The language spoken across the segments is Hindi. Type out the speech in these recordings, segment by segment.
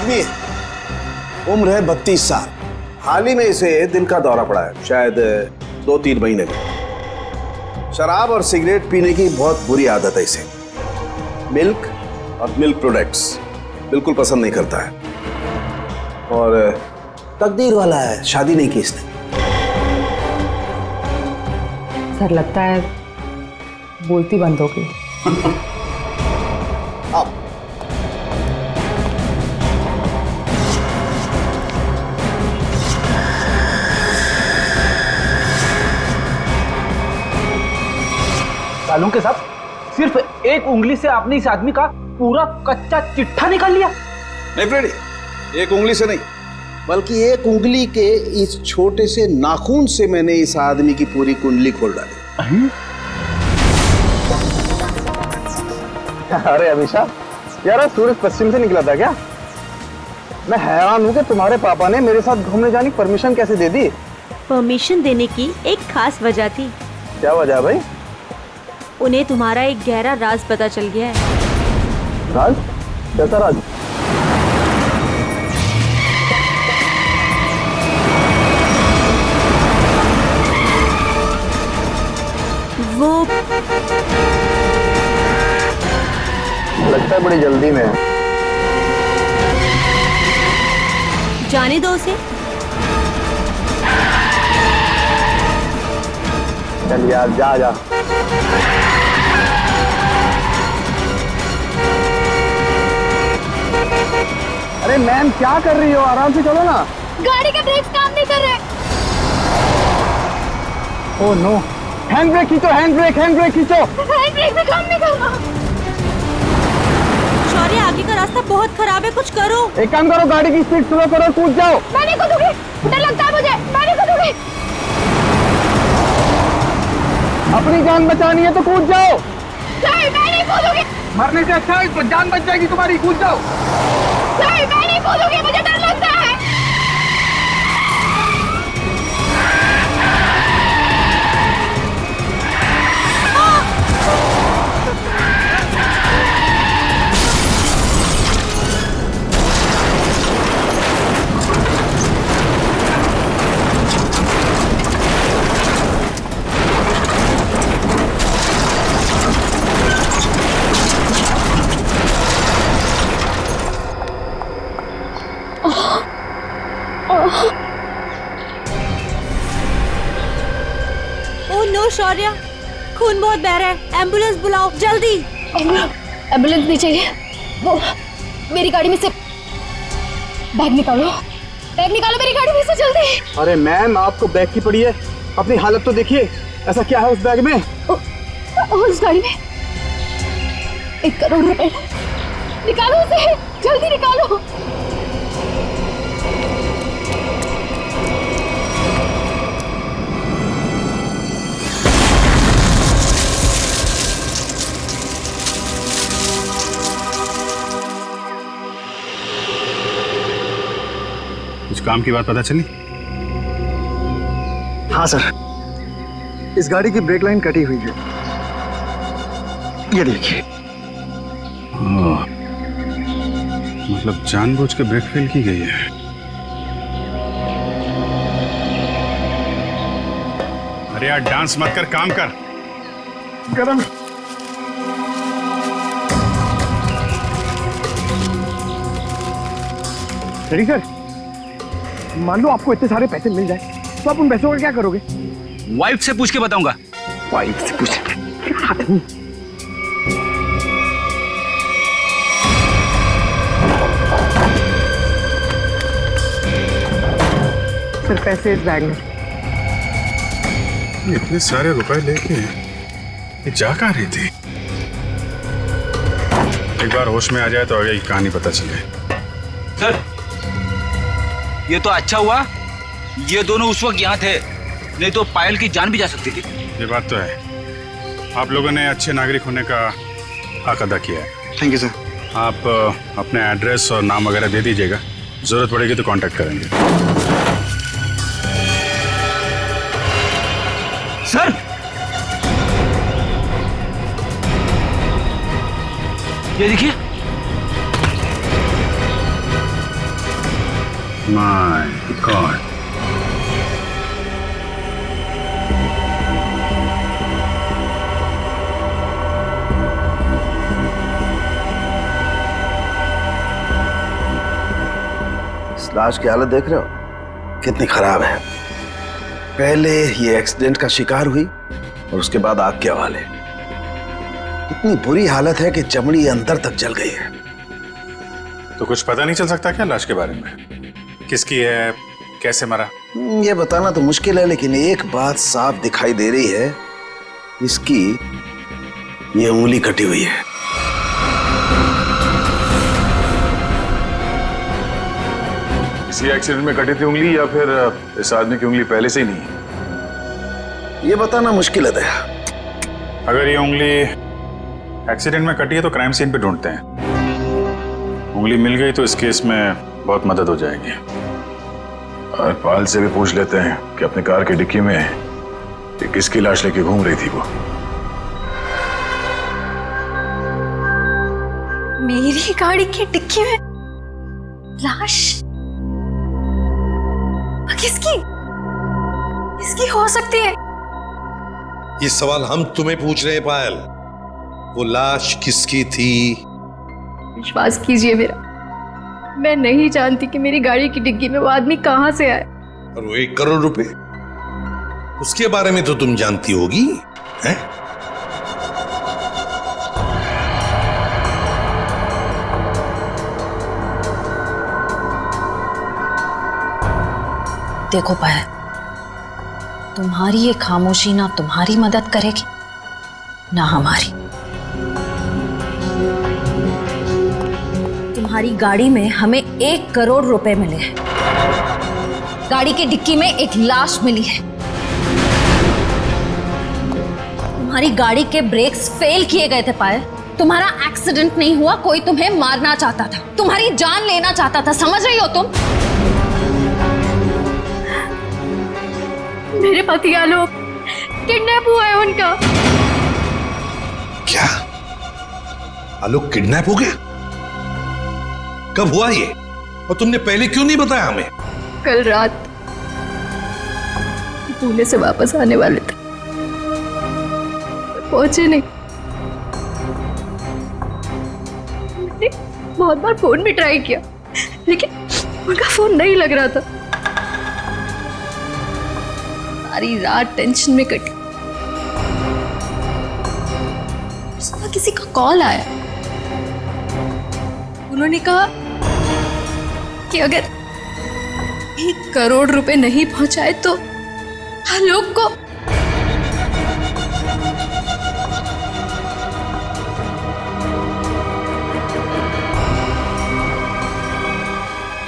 आदमी है, उम्र है 32 साल। हाल ही में इसे दिल का दौरा पड़ा है, शायद 2-3 महीने में। शराब और सिगरेट पीने की बहुत बुरी आदत है इसे। मिल्क और मिल्क प्रोडक्ट्स बिल्कुल पसंद नहीं करता है, और तकदीर वाला है, शादी नहीं की इसने। सर लगता है बोलती बंद हो गई। अब सालों के साथ सिर्फ एक उंगली से आपने इस आदमी का पूरा कच्चा चिट्ठा निकाल लिया। नहीं फ्रेडी, एक उंगली से नहीं, बल्कि एक उंगली के इस छोटे से नाखून से मैंने इस आदमी की पूरी कुंडली खोल डाली। अरे अभिषा, यार सूरज पश्चिम से निकला था क्या? मैं हैरान हूँ कि तुम्हारे पापा ने मेरे साथ घूमने जाने की परमिशन कैसे दे दी? परमिशन देने की एक खास वजह थी। क्या वजह है भाई? उन्हें तुम्हारा एक गहरा राज पता चल गया है। राज? कैसा राज? वो लगता है बड़ी जल्दी में है। जाने दो उसे। चल यार, जा जा। अरे मैम, क्या कर रही हो? आराम से चलो ना। गाड़ी के ब्रेक्स काम नहीं कर रहे। ओह नो, हैंड ब्रेक खींचो, हैंड ब्रेक खींचो। हैंड ब्रेक भी काम नहीं कर रहा। शौर्य, आगे का रास्ता बहुत खराब है, कुछ करो। एक काम करो, गाड़ी की स्पीड स्लो करो, कूद जाओ। मैं नहीं कूदूंगी, डर लगता है मुझे, मैं नहीं कूदूंगी। अपनी जान बचानी है तो कूद जाओ। सर, मैं नहीं कूदूंगी। मरने से अच्छा है जान बच जाएगी तुम्हारी, कूद जाओ। सर, मैं नहीं कूदूंगी, मुझे डर लगता है। ओह नो शौर्य, खून बहुत बह रहा है, एम्बुलेंस बुलाओ जल्दी। एम्बुलेंस नहीं चाहिए। वो मेरी गाड़ी में से बैग निकालो, मेरी गाड़ी में से जल्दी। अरे मैम, आपको बैग की पड़ी है, अपनी हालत तो देखिए। ऐसा क्या है उस बैग में? उस गाड़ी में 1 करोड़ रुपए। निकालो उसे, जल्दी निकालो। कुछ काम की बात पता चली? हाँ सर, इस गाड़ी की ब्रेक लाइन कटी हुई है, ये देखिए। मतलब जानबूझ के ब्रेक फेल की गई है। अरे यार, डांस मत कर, काम कर। गरम। रेडी सर, मान लो आपको इतने सारे पैसे मिल जाए तो आप उन पैसों का क्या करोगे? वाइफ से पूछ के बताऊंगा। वाइफ से पूछ? सर, पैसे इस बैग में। इतने सारे रुपए लेके ये जा कहाँ रही थी? एक बार होश में आ जाए तो आगे की कहानी पता चले। सर, ये तो अच्छा हुआ ये दोनों उस वक्त यहाँ थे, नहीं तो पायल की जान भी जा सकती थी। ये बात तो है, आप लोगों ने अच्छे नागरिक होने का हक अदा किया है। Thank you sir. आप अपने एड्रेस और नाम वगैरह दे दीजिएगा, जरूरत पड़ेगी तो कांटेक्ट करेंगे। सर, ये देखिए, माय गॉड। इस लाश की हालत देख रहे हो कितनी खराब है। पहले ये एक्सीडेंट का शिकार हुई और उसके बाद आग के हवाले। इतनी बुरी हालत है कि चमड़ी अंदर तक जल गई है। तो कुछ पता नहीं चल सकता क्या लाश के बारे में? किसकी है, कैसे मरा? ये बताना तो मुश्किल है, लेकिन एक बात साफ दिखाई दे रही है, इसकी ये उंगली कटी हुई है। किसी एक्सीडेंट में कटी थी उंगली या फिर इस आदमी की उंगली पहले से ही नहीं है? ये बताना मुश्किल है दया। अगर ये उंगली एक्सीडेंट में कटी है तो क्राइम सीन पे ढूंढते हैं। उंगली मिल गई तो इस केस में बहुत मदद हो जाएगी। और पाल से भी पूछ लेते हैं कि अपने कार की डिक्की में ये किसकी लाश लेके घूम रही थी वो। मेरी गाड़ी की डिक्की में लाश? किसकी? किसकी हो सकती है? ये सवाल हम तुम्हें पूछ रहे हैं पायल। वो लाश किसकी थी? विश्वास कीजिए मेरा, मैं नहीं जानती कि मेरी गाड़ी की डिग्गी में वो आदमी कहां से आए। और वो 1 करोड़ रुपए, उसके बारे में तो तुम जानती होगी, हैं? देखो पायल, तुम्हारी ये खामोशी ना तुम्हारी मदद करेगी ना हमारी। तुम्हारी गाड़ी में हमें 1 करोड़ रुपए मिले हैं, गाड़ी की डिक्की में एक लाश मिली है। तुम्हारी गाड़ी के ब्रेक्स फेल किए गए थे पायल। तुम्हारा एक्सीडेंट नहीं हुआ, कोई तुम्हें मारना चाहता था, तुम्हारी जान लेना चाहता था, समझ रही हो तुम? मेरे पति आलोक किडनैप हुआ है उनका। क्या? आलोक किडनैप हो गया? कब हुआ ये? और तुमने पहले क्यों नहीं बताया हमें? कल रात पुणे से वापस आने वाले थे, पहुंचे नहीं। मैंने बहुत बार फोन भी ट्राई किया, लेकिन उनका फोन नहीं लग रहा था। सारी रात टेंशन में कटी। सुबह किसी का कॉल आया, उन्होंने कहा कि अगर 1 करोड़ रुपए नहीं पहुंचाए तो आलोक को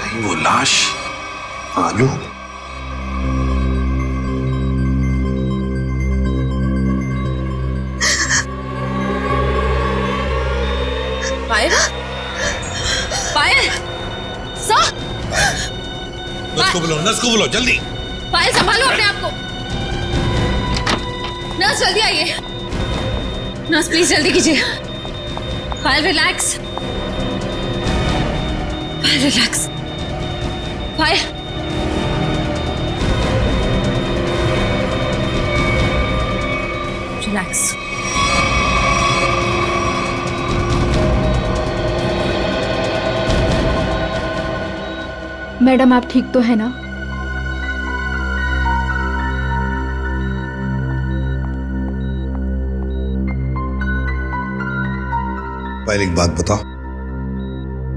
कहीं वो लाश आलोक? पायल, पायल, सर, नर्स को बोलो जल्दी। पायल संभालो अपने आप को। नर्स जल्दी आइए। नर्स प्लीज जल्दी कीजिए। पायल रिलैक्स, पायल रिलैक्स, पायल। रिलैक्स। मैडम आप ठीक तो है ना? पहले एक बात बताओ,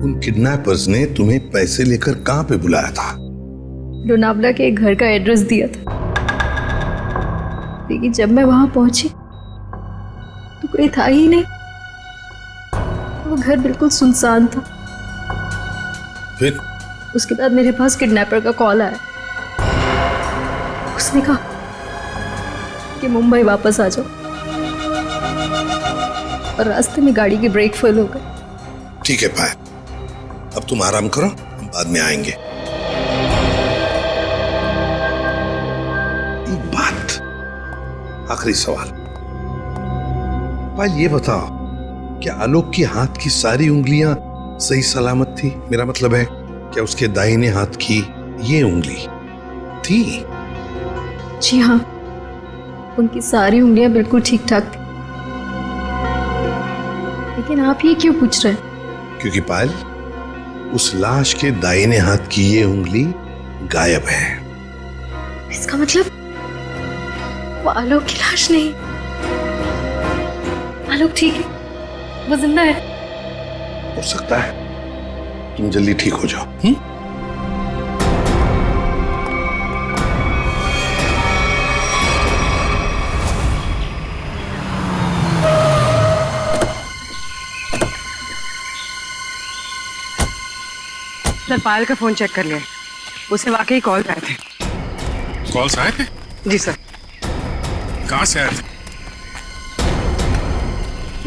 उन किडनैपर्स ने तुम्हें पैसे लेकर कहां पे बुलाया था? लोनावला के एक घर का एड्रेस दिया था, लेकिन जब मैं वहां पहुंची तो कोई था ही नहीं। वो घर बिल्कुल सुनसान था। फिर उसके बाद मेरे पास किडनैपर का कॉल आया। उसने कहा कि मुंबई वापस आ जाओ, और रास्ते में गाड़ी की ब्रेक फेल हो गई। ठीक है पायल, अब तुम आराम करो, हम बाद में आएंगे। एक बात, आखिरी सवाल। पायल ये बताओ, क्या आलोक की हाथ की सारी उंगलियां सही सलामत थी? मेरा मतलब है क्या उसके दाहिने हाथ की ये उंगली थी? जी हाँ, उनकी सारी उंगलियां बिल्कुल ठीक ठाक थी। लेकिन आप ये क्यों पूछ रहे हैं? क्योंकि पायल, उस लाश के दाहिने हाथ की ये उंगली गायब है। इसका मतलब वो आलोक की लाश नहीं। आलोक ठीक है, वो जिंदा है। हो सकता है तुम जल्दी ठीक हो जाओ। सर, पायल का फोन चेक कर लिया, उसे वाकई कॉल आए थे। कॉल्स आए थे? जी सर। कहाँ से आए थे?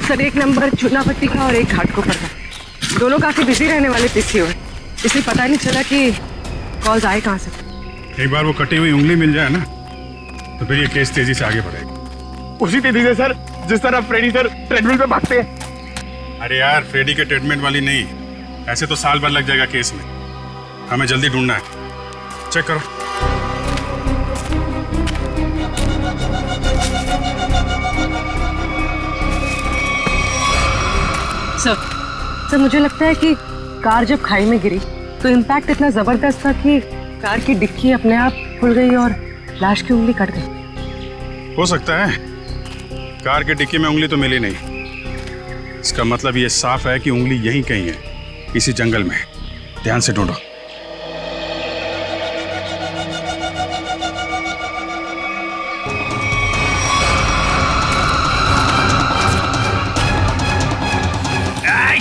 सर, एक नंबर चुनापत्ती का और एक घाटकोपर का। दोनों काफी बिजी रहने वाले पीसीओ है, इसलिए पता नहीं चला कि कॉल्स आए कहाँ से। एक बार वो कटी हुई उंगली मिल जाए ना, तो फिर ये केस तेजी से आगे बढ़ेगा। उसी तेजी से सर जिस तरह फ्रेडी सर ट्रेडमिल पे भागते हैं। अरे यार, फ्रेडी के ट्रीटमेंट वाली नहीं, ऐसे तो साल भर लग जाएगा केस में। हमें जल्दी ढूंढना है। चेक करो। सर, मुझे लगता है कि कार जब खाई में गिरी तो इम्पैक्ट इतना जबरदस्त था कि कार की डिक्की अपने आप खुल गई और लाश की उंगली कट गई। हो सकता है। कार के डिक्की में उंगली तो मिली नहीं। इसका मतलब ये साफ है कि उंगली यहीं कहीं है, इसी जंगल में। ध्यान से ढूंढो।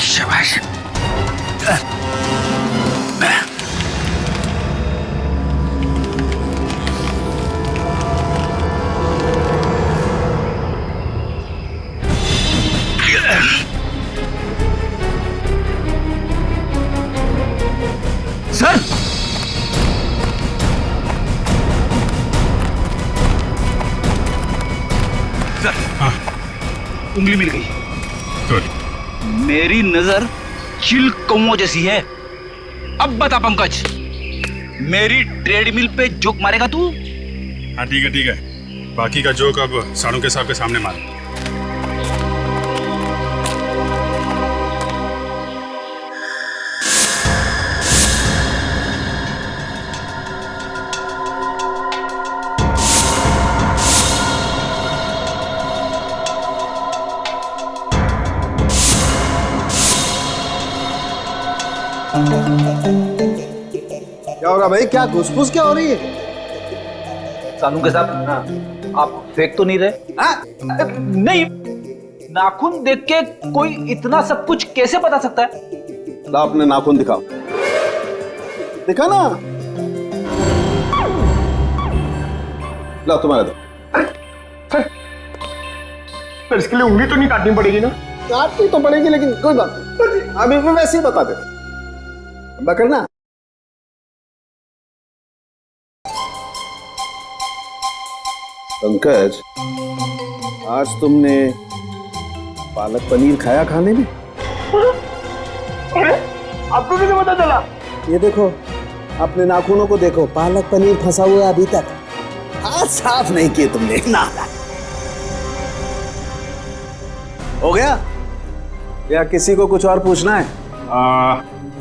शाबाश। सर, सर, हाँ, उंगली मिल गई। गुड। मेरी नजर चिल कौओं जैसी है। अब बता पंकज, मेरी ट्रेडमिल पे जोक मारेगा तू? हाँ ठीक है ठीक है, बाकी का जोक अब साड़ू के साहब के सामने मार। क्या हो रहा भाई? क्या घुसपुस क्या हो रही है? सानू के साथ आप फेंक तो नहीं रहे? नहीं, नाखून देख के कोई इतना सब कुछ कैसे बता सकता है? ला अपने नाखून दिखाओ। दिखा ना। ला तुम्हारा दो। सर इसके लिए उंगली तो नहीं काटनी पड़ेगी ना? काटनी तो पड़ेगी, लेकिन कोई बात नहीं, अभी मैं वैसे ही बता देता। करना। पंकज, आज तुमने पालक पनीर खाया खाने में? अरे आपको कैसे पता चला? ये देखो, अपने नाखूनों को देखो, पालक पनीर फंसा हुआ है अभी तक। हाथ साफ नहीं किए तुमने ना। हो गया या किसी को कुछ और पूछना है?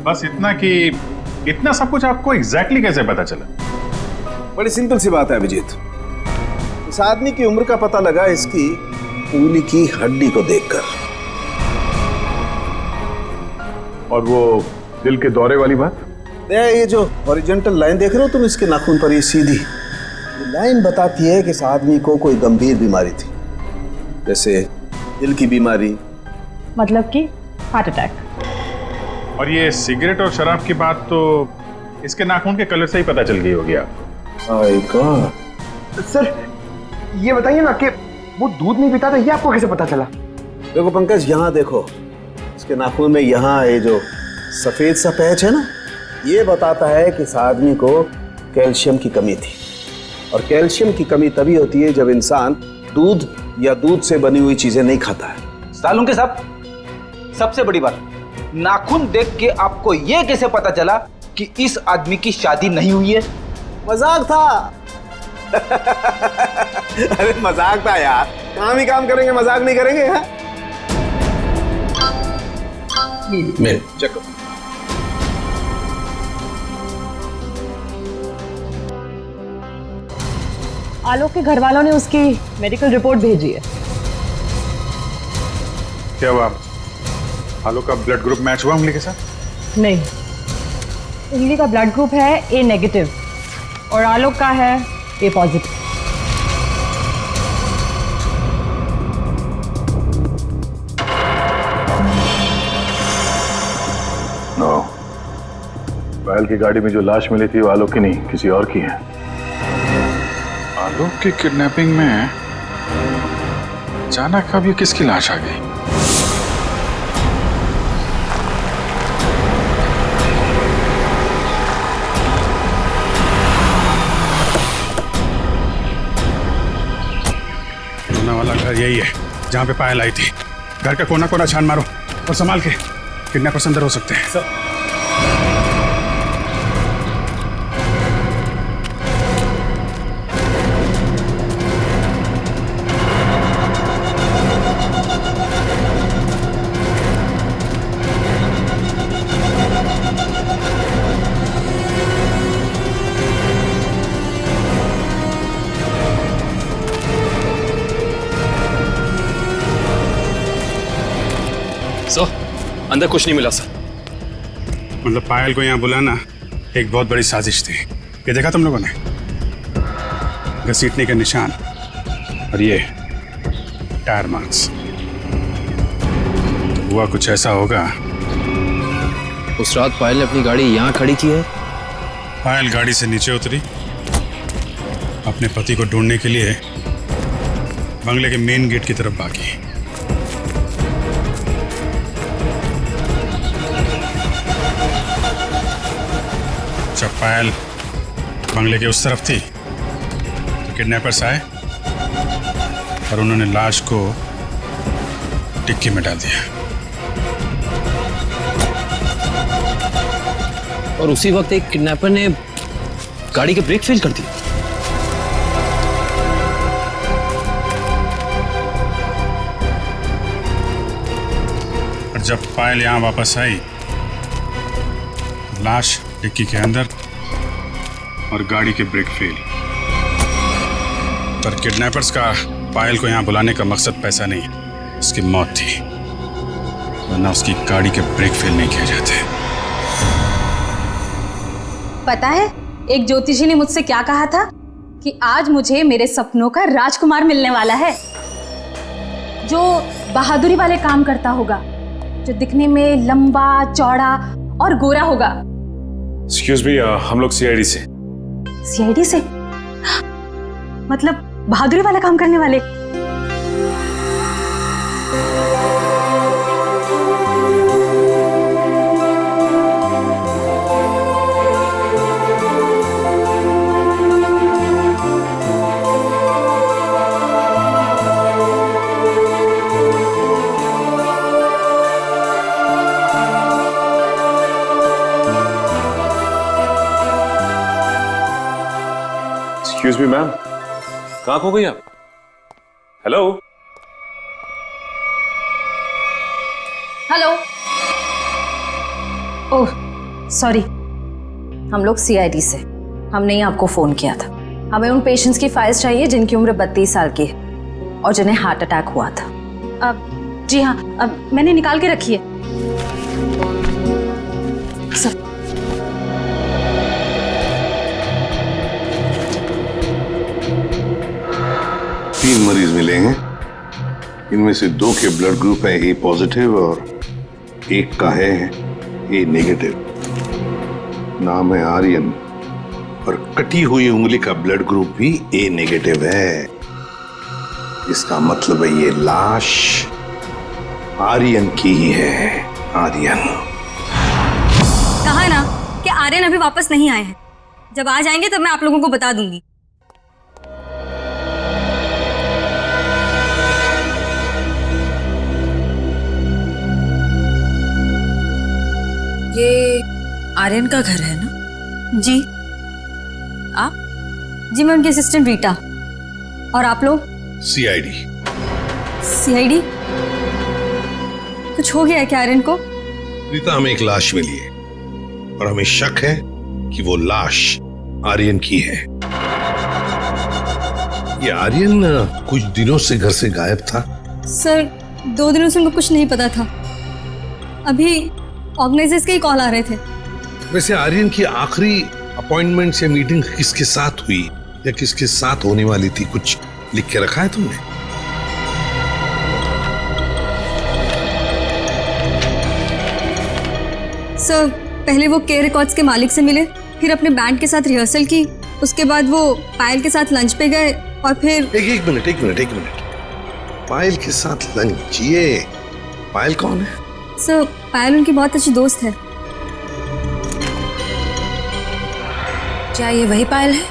बस इतना कि इतना सब कुछ आपको एग्जैक्टली कैसे पता चला? बड़ी सिंपल सी बात है अभिजीत। इस आदमी की उम्र का पता लगा इसकी उंगली की हड्डी को देखकर। और वो दिल के दौरे वाली बात? ये जो हॉरिजॉन्टल लाइन देख रहे हो तुम इसके नाखून पर, ये सीधी ये लाइन बताती है कि इस आदमी को कोई गंभीर बीमारी थी, जैसे दिल की बीमारी। मतलब कि हार्ट अटैक। और ये सिगरेट और शराब की बात तो इसके नाखून के कलर से ही पता चल गई होगी आपको। ओह गॉड। सर ये बताइए ना कि वो दूध नहीं पीता था, ये आपको कैसे पता चला? देखो पंकज, यहाँ देखो, इसके नाखून में यहाँ ये जो सफेद सा पैच है ना, ये बताता है कि इस आदमी को कैल्शियम की कमी थी। और कैल्शियम की कमी तभी होती है जब इंसान दूध या दूध से बनी हुई चीजें नहीं खाता है। सालून के साहब, सबसे बड़ी बात, नाखून देख के आपको यह कैसे पता चला कि इस आदमी की शादी नहीं हुई है? मजाक था। अरे मजाक था यार, काम ही काम करेंगे, मजाक नहीं करेंगे। हाँ? मैं चेक करो। आलोक के घर वालों ने उसकी मेडिकल रिपोर्ट भेजी है। क्या हुआ? आलोक का ब्लड ग्रुप मैच हुआ उंगली के साथ? नहीं, उंगली का ब्लड ग्रुप है ए नेगेटिव और आलोक का है ए पॉजिटिव। नो, पायल की गाड़ी में जो लाश मिली थी वो आलोक की नहीं, किसी और की है। आलोक की किडनैपिंग में अचानक अब ये किसकी लाश आ गई? रोना वाला घर यही है जहां पे पायल आई थी। घर का कोना कोना छान मारो और संभाल के, किडनैपर्स अंदर हो सकते हैं। सर, अंदर कुछ नहीं मिला सर। मतलब पायल को यहाँ बुलाना एक बहुत बड़ी साजिश थी। ये देखा तुम लोगों ने? घसीटने के निशान और ये टायर मार्क्स। तो हुआ कुछ ऐसा होगा। उस रात पायल ने अपनी गाड़ी यहाँ खड़ी की है। पायल गाड़ी से नीचे उतरी, अपने पति को ढूंढने के लिए बंगले के मेन गेट की तरफ भागी। जब पायल बंगले के उस तरफ थी तो किडनैपर्स आए और उन्होंने लाश को टिक्की में डाल दिया। और उसी वक्त एक किडनैपर ने गाड़ी के ब्रेक फेल कर दिए। और जब पायल यहाँ वापस आई, लाश डिक्की के अंदर और गाड़ी के ब्रेक फेल। पर किडनैपर्स का पायल को यहाँ बुलाने का मकसद पैसा नहीं, उसकी मौत थी, वरना उसकी गाड़ी के ब्रेक फेल नहीं किए जाते। पता है एक ज्योतिषी ने मुझसे क्या कहा था कि आज मुझे मेरे सपनों का राजकुमार मिलने वाला है, जो बहादुरी वाले काम करता होगा, जो दिखने में लंबा चौड़ा और गोरा होगा। एक्सक्यूज मी, हम लोग सीआईडी से। सीआईडी से? मतलब बहादुरी वाला काम करने वाले? एक्सक्यूज मी मैम, कहाँ खो गई आप? Hello hello. ओह सॉरी, हम लोग सीआईडी से, हमने ही आपको फोन किया था। हमें उन पेशेंट्स की फाइल्स चाहिए जिनकी उम्र 32 साल की है और जिन्हें हार्ट अटैक हुआ था। अब जी हाँ, अब मैंने निकाल के रखी है सब। 3 मरीज मिलेंगे, इनमें से 2 के ब्लड ग्रुप है ए पॉजिटिव और एक का है ए नेगेटिव। नाम है आर्यन और कटी हुई उंगली का ब्लड ग्रुप भी ए नेगेटिव है। इसका मतलब है ये लाश आर्यन की ही है। आर्यन कहा ना कि आर्यन अभी वापस नहीं आए हैं। जब आ जाएंगे तब मैं आप लोगों को बता दूंगी। ये आर्यन का घर है ना? जी आप? जी मैं उनकी असिस्टेंट रीटा। और आप लोग? सीआईडी। सीआईडी? कुछ हो गया है क्या आर्यन को? रीता, हमें एक लाश मिली है और हमें शक है कि वो लाश आर्यन की है। ये आर्यन कुछ दिनों से घर से गायब था। सर 2 दिनों से उनको कुछ नहीं पता था। अभी ऑर्गेनाइजर्स के ही कॉल आ रहे थे। वैसे आर्यन की आखिरी अपॉइंटमेंट से मीटिंग किसके साथ हुई या किसके साथ होने वाली थी, कुछ लिख के रखा है तुमने? सर पहले वो के रिकॉर्ड्स के मालिक से मिले, फिर अपने बैंड के साथ रिहर्सल की, उसके बाद वो पायल के साथ लंच पे गए और फिर एक मिनट। पायल के साथ लंच? ये पायल कौन है? सर पायल उनकी बहुत अच्छी दोस्त है। क्या ये वही पायल है?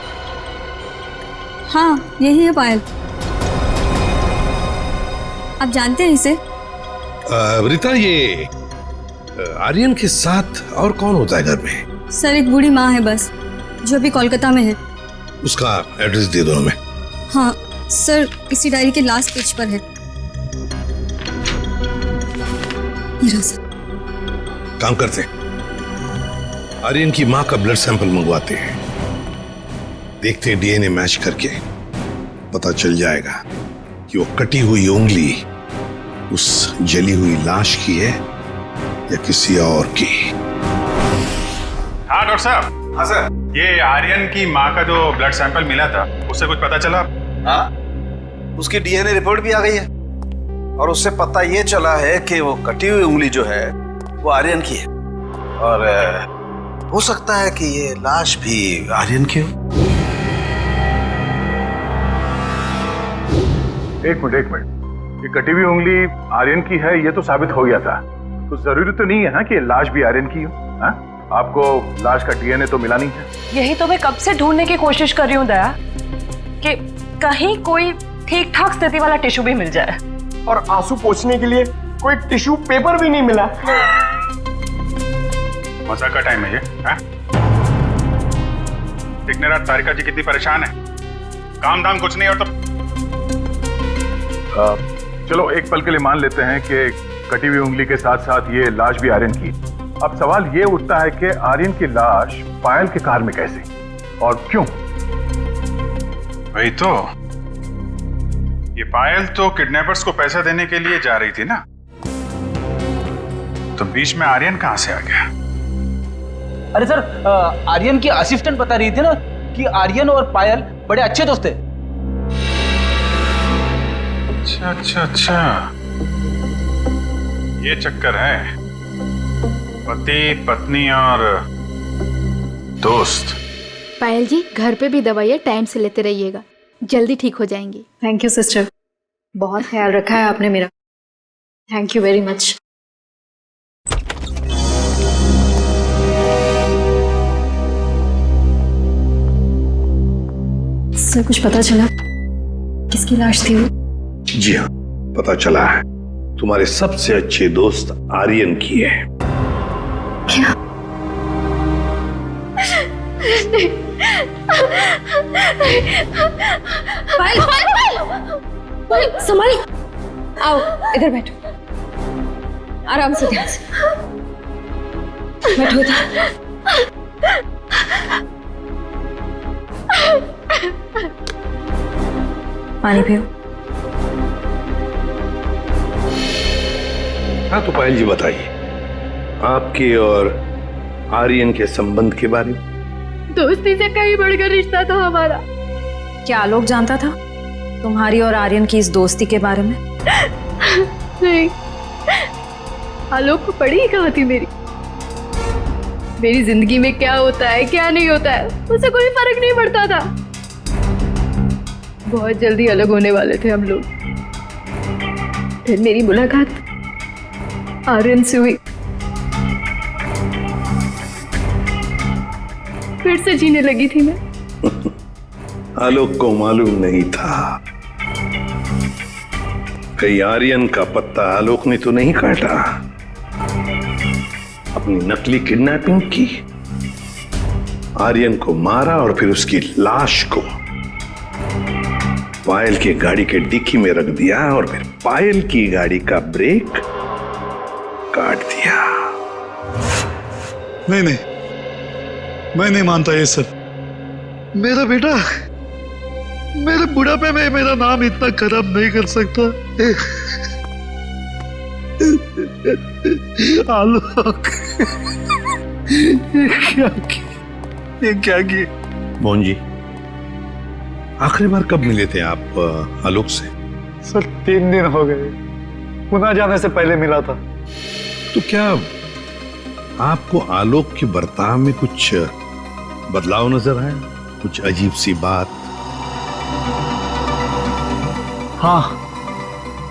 हाँ यही है पायल। आप जानते हैं इसे? रीता, ये आर्यन के साथ और कौन होता है घर में? सर एक बूढ़ी माँ है बस, जो अभी कोलकाता में है। उसका एड्रेस दे दो हमें। हाँ सर इसी डायरी के लास्ट पेज पर है। ये रहा सर। काम करते हैं, आर्यन की माँ का ब्लड सैंपल मंगवाते हैं, देखते हैं डीएनए मैच करके पता चल जाएगा कि वो कटी हुई उंगली उस जली हुई लाश की है या किसी और की। हाँ डॉक्टर साहब। हाँ सर। ये आर्यन की माँ का जो ब्लड सैंपल मिला था उससे कुछ पता चला? हाँ, उसकी डीएनए रिपोर्ट भी आ गई है और उससे पता ये चला है कि वो कटी हुई उंगली जो है वो आर्यन की है और हो सकता है कि ये लाश भी आर्यन की हो। एक मिनट, ये कटी हुई उंगली आर्यन की है ये तो साबित हो गया था, तो जरूरी तो नहीं है ना कि लाश भी आर्यन की हो। हाँ? आपको लाश का डीएनए तो मिला नहीं है। यही तो मैं कब से ढूंढने की कोशिश कर रही हूँ दया, कि कहीं कोई ठीक ठाक स्थिति वाला टिश्यू भी मिल जाए। और आंसू पोंछने के लिए कोई टिश्यू पेपर भी नहीं मिला। मजाक का टाइम है ये? दिखने रात तारिका जी कितनी परेशान है, काम दाम कुछ नहीं और तो चलो एक पल के लिए मान लेते हैं कि कटी हुई उंगली के साथ साथ ये लाश भी आर्यन की। अब सवाल ये उठता है कि आर्यन की लाश पायल के कार में कैसे और क्यों? वही तो, ये पायल तो किडनैपर्स को पैसा देने के लिए जा रही थी ना, तो बीच में आर्यन कहां से आ गया? अरे सर, आर्यन की असिस्टेंट बता रही थी ना कि आर्यन और पायल बड़े अच्छे दोस्त थे। अच्छा, ये चक्कर है, पति पत्नी और दोस्त। पायल जी घर पे भी दवाइयाँ टाइम से लेते रहिएगा, जल्दी ठीक हो जाएंगी। थैंक यू सिस्टर, बहुत ख्याल रखा है आपने मेरा। Thank you very much. Sir कुछ पता चला किसकी लाश थी वो? जी हाँ, पता चला है, तुम्हारे सबसे अच्छे दोस्त आर्यन की है। क्या? पायल संभालो। आओ इधर बैठो, आराम से, ध्यान से बैठो इधर। पानी पियो। हाँ तो पायल जी बताइए, आपके और आर्यन के संबंध के बारे में। दोस्ती से कहीं बढ़कर रिश्ता था हमारा। क्या आलोक जानता था तुम्हारी और आर्यन की इस दोस्ती के बारे में? नहीं, आलोक को पड़ी ही कहाँ थी मेरी जिंदगी में क्या होता है क्या नहीं होता है उसे कोई फर्क नहीं पड़ता था। बहुत जल्दी अलग होने वाले थे हम लोग। फिर मेरी मुलाकात आर्यन से हुई, फिर से जीने लगी थी मैं। आलोक को मालूम नहीं था कहीं आर्यन का पत्ता आलोक ने तो नहीं काटा, अपनी नकली किडनैपिंग की। आर्यन को मारा और फिर उसकी लाश को पायल की गाड़ी के डिक्की में रख दिया और फिर पायल की गाड़ी का ब्रेक काट दिया। नहीं नहीं, मैं नहीं मानता ये सब। मेरा बेटा मेरे बुढ़ापे में मेरा नाम इतना खराब नहीं कर सकता। आलोक, ये क्या किए? मोहन जी, आखिरी बार कब मिले थे आप आलोक से? सर 3 दिन हो गए, पुणे जाने से पहले मिला था। तो क्या आपको आलोक के बर्ताव में कुछ बदलाव नजर आया? कुछ अजीब सी बात? हाँ,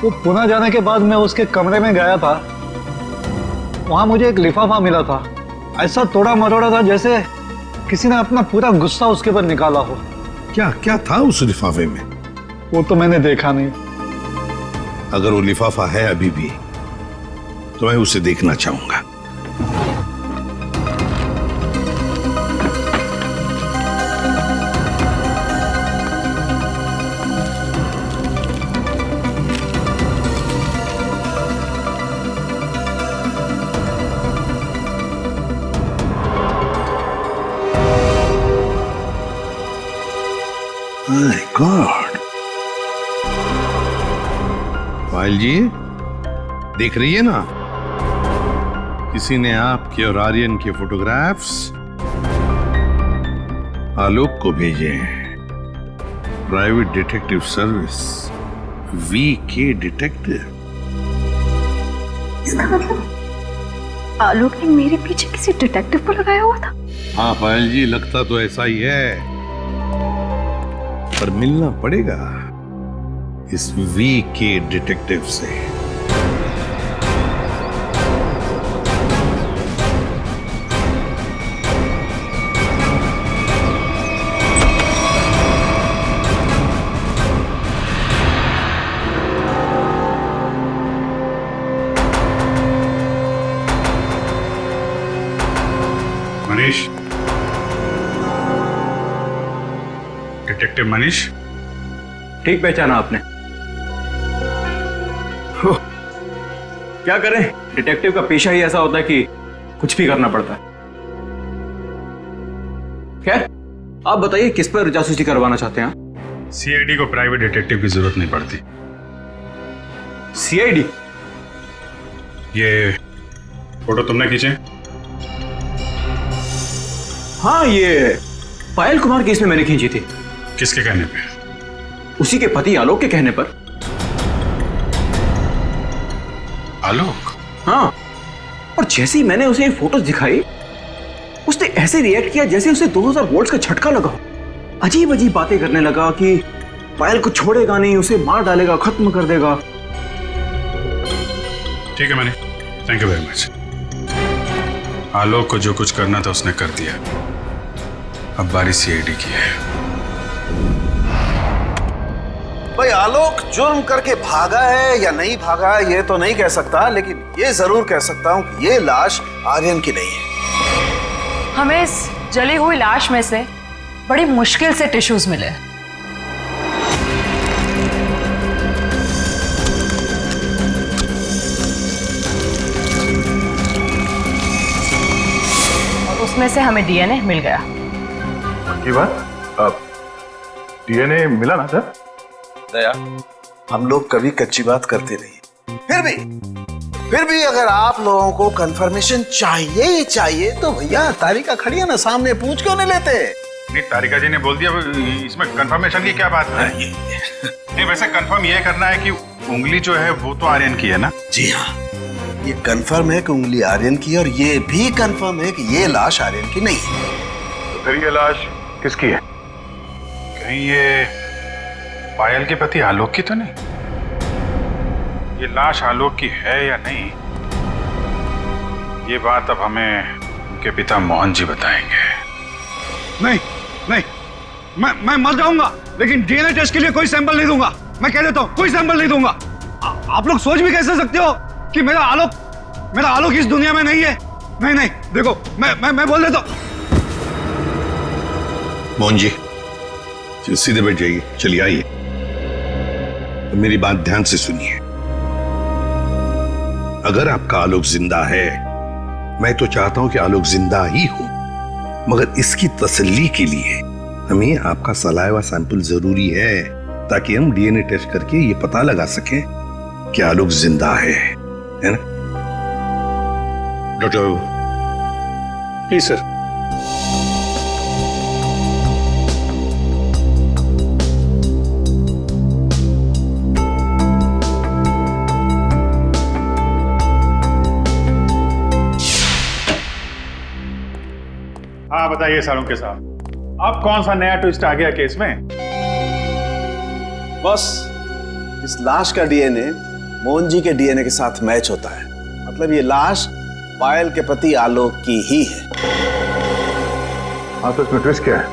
वो पुणे जाने के बाद मैं उसके कमरे में गया था। वहां मुझे एक लिफाफा मिला था, ऐसा तोड़ा मरोड़ा था जैसे किसी ने अपना पूरा गुस्सा उसके ऊपर निकाला हो। क्या क्या था उस लिफाफे में? वो तो मैंने देखा नहीं। अगर वो लिफाफा है अभी भी तो मैं उसे देखना चाहूंगा। My God! पायल जी, देख रही है ना, किसी ने आपके और आर्यन के फोटोग्राफ्स आलोक को भेजे हैं। Private detective service, VK detective. इसका मतलब आलोक ने मेरे पीछे किसी डिटेक्टिव को लगाया हुआ था। हाँ पायल जी, लगता तो ऐसा ही है, पर मिलना पड़ेगा इस VK डिटेक्टिव से। मनीष, डिटेक्टिव मनीष। ठीक पहचाना आपने। क्या करें, डिटेक्टिव का पेशा ही ऐसा होता है कि कुछ भी करना पड़ता है। खैर, आप बताइए किस पर जासूसी करवाना चाहते हैं? CID को प्राइवेट डिटेक्टिव की जरूरत नहीं पड़ती। CID? ये फोटो तुमने खींचे? हाँ, ये पायल कुमार केस में मैंने खींची थी। किसके कहने पे? उसी के पति आलोक के कहने पर। आलोक? हाँ, और जैसे ही मैंने उसे ये फोटोज दिखाई, उसने ऐसे रिएक्ट किया जैसे उसे 2000 वोल्ट्स का झटका लगा। अजीब अजीब बातें करने लगा कि पायल को छोड़ेगा नहीं, उसे मार डालेगा, खत्म कर देगा। ठीक है Manish, thank you very much. Alok को जो कुछ करना था उसने कर दिया, अब बारी CID की है। भाई आलोक जुर्म करके भागा है या नहीं भागा ये तो नहीं कह सकता, लेकिन ये जरूर कह सकता हूं कि ये लाश आर्यन की नहीं है। हमें इस जली हुई लाश में से बड़ी मुश्किल से टिश्यूज मिले। और उसमें से हमें DNA मिल गया। की बात? अब DNA मिला ना सर? दया, हम लोग कभी कच्ची बात करते नहीं। फिर भी अगर आप लोगों को कंफर्मेशन चाहिए ही चाहिए तो भैया तारिका खड़ी है ना सामने, पूछ क्यों नहीं लेते? नहीं, तारिका जी ने बोल दिया, इसमें कंफर्मेशन की क्या बात है? नहीं, वैसे कंफर्म ये करना है कि उंगली जो है वो तो आर्यन की है ना? जी हाँ, ये कंफर्म है कि उंगली आर्यन की, और ये भी कंफर्म है कि ये लाश आर्यन की नहीं है। तो फिर ये लाश किसकी है? कहीं ये पायल के पति आलोक की तो नहीं? ये लाश आलोक की है या नहीं, ये बात अब हमें उनके पिता मोहन जी बताएंगे। नहीं नहीं, मैं मर जाऊंगा लेकिन DNA टेस्ट के लिए कोई सैंपल नहीं दूंगा। मैं कह देता हूं, कोई सैंपल नहीं दूंगा। आप लोग सोच भी कैसे सकते हो कि मेरा आलोक इस दुनिया में नहीं है? नहीं नहीं, देखो मैं बोल देता हूं। मोहन जी सीधे बैठ जाइए, चलिए आइए। तो मेरी बात ध्यान से सुनिए। अगर आपका आलोक जिंदा है, मैं तो चाहता हूं कि आलोक जिंदा ही हो, मगर इसकी तसल्ली के लिए हमें आपका सलाइवा सैंपल जरूरी है, ताकि हम डीएनए टेस्ट करके ये पता लगा सकें कि आलोक जिंदा है ना? Doctor please sir. हाँ बताइए सालुंके साहब, अब कौन सा नया ट्विस्ट आ गया केस में? बस इस लाश का डीएनए मोहन जी के डीएनए के साथ मैच होता है। मतलब ये लाश पायल के पति आलोक की ही है। हाँ तो इसमें ट्विस्ट क्या है?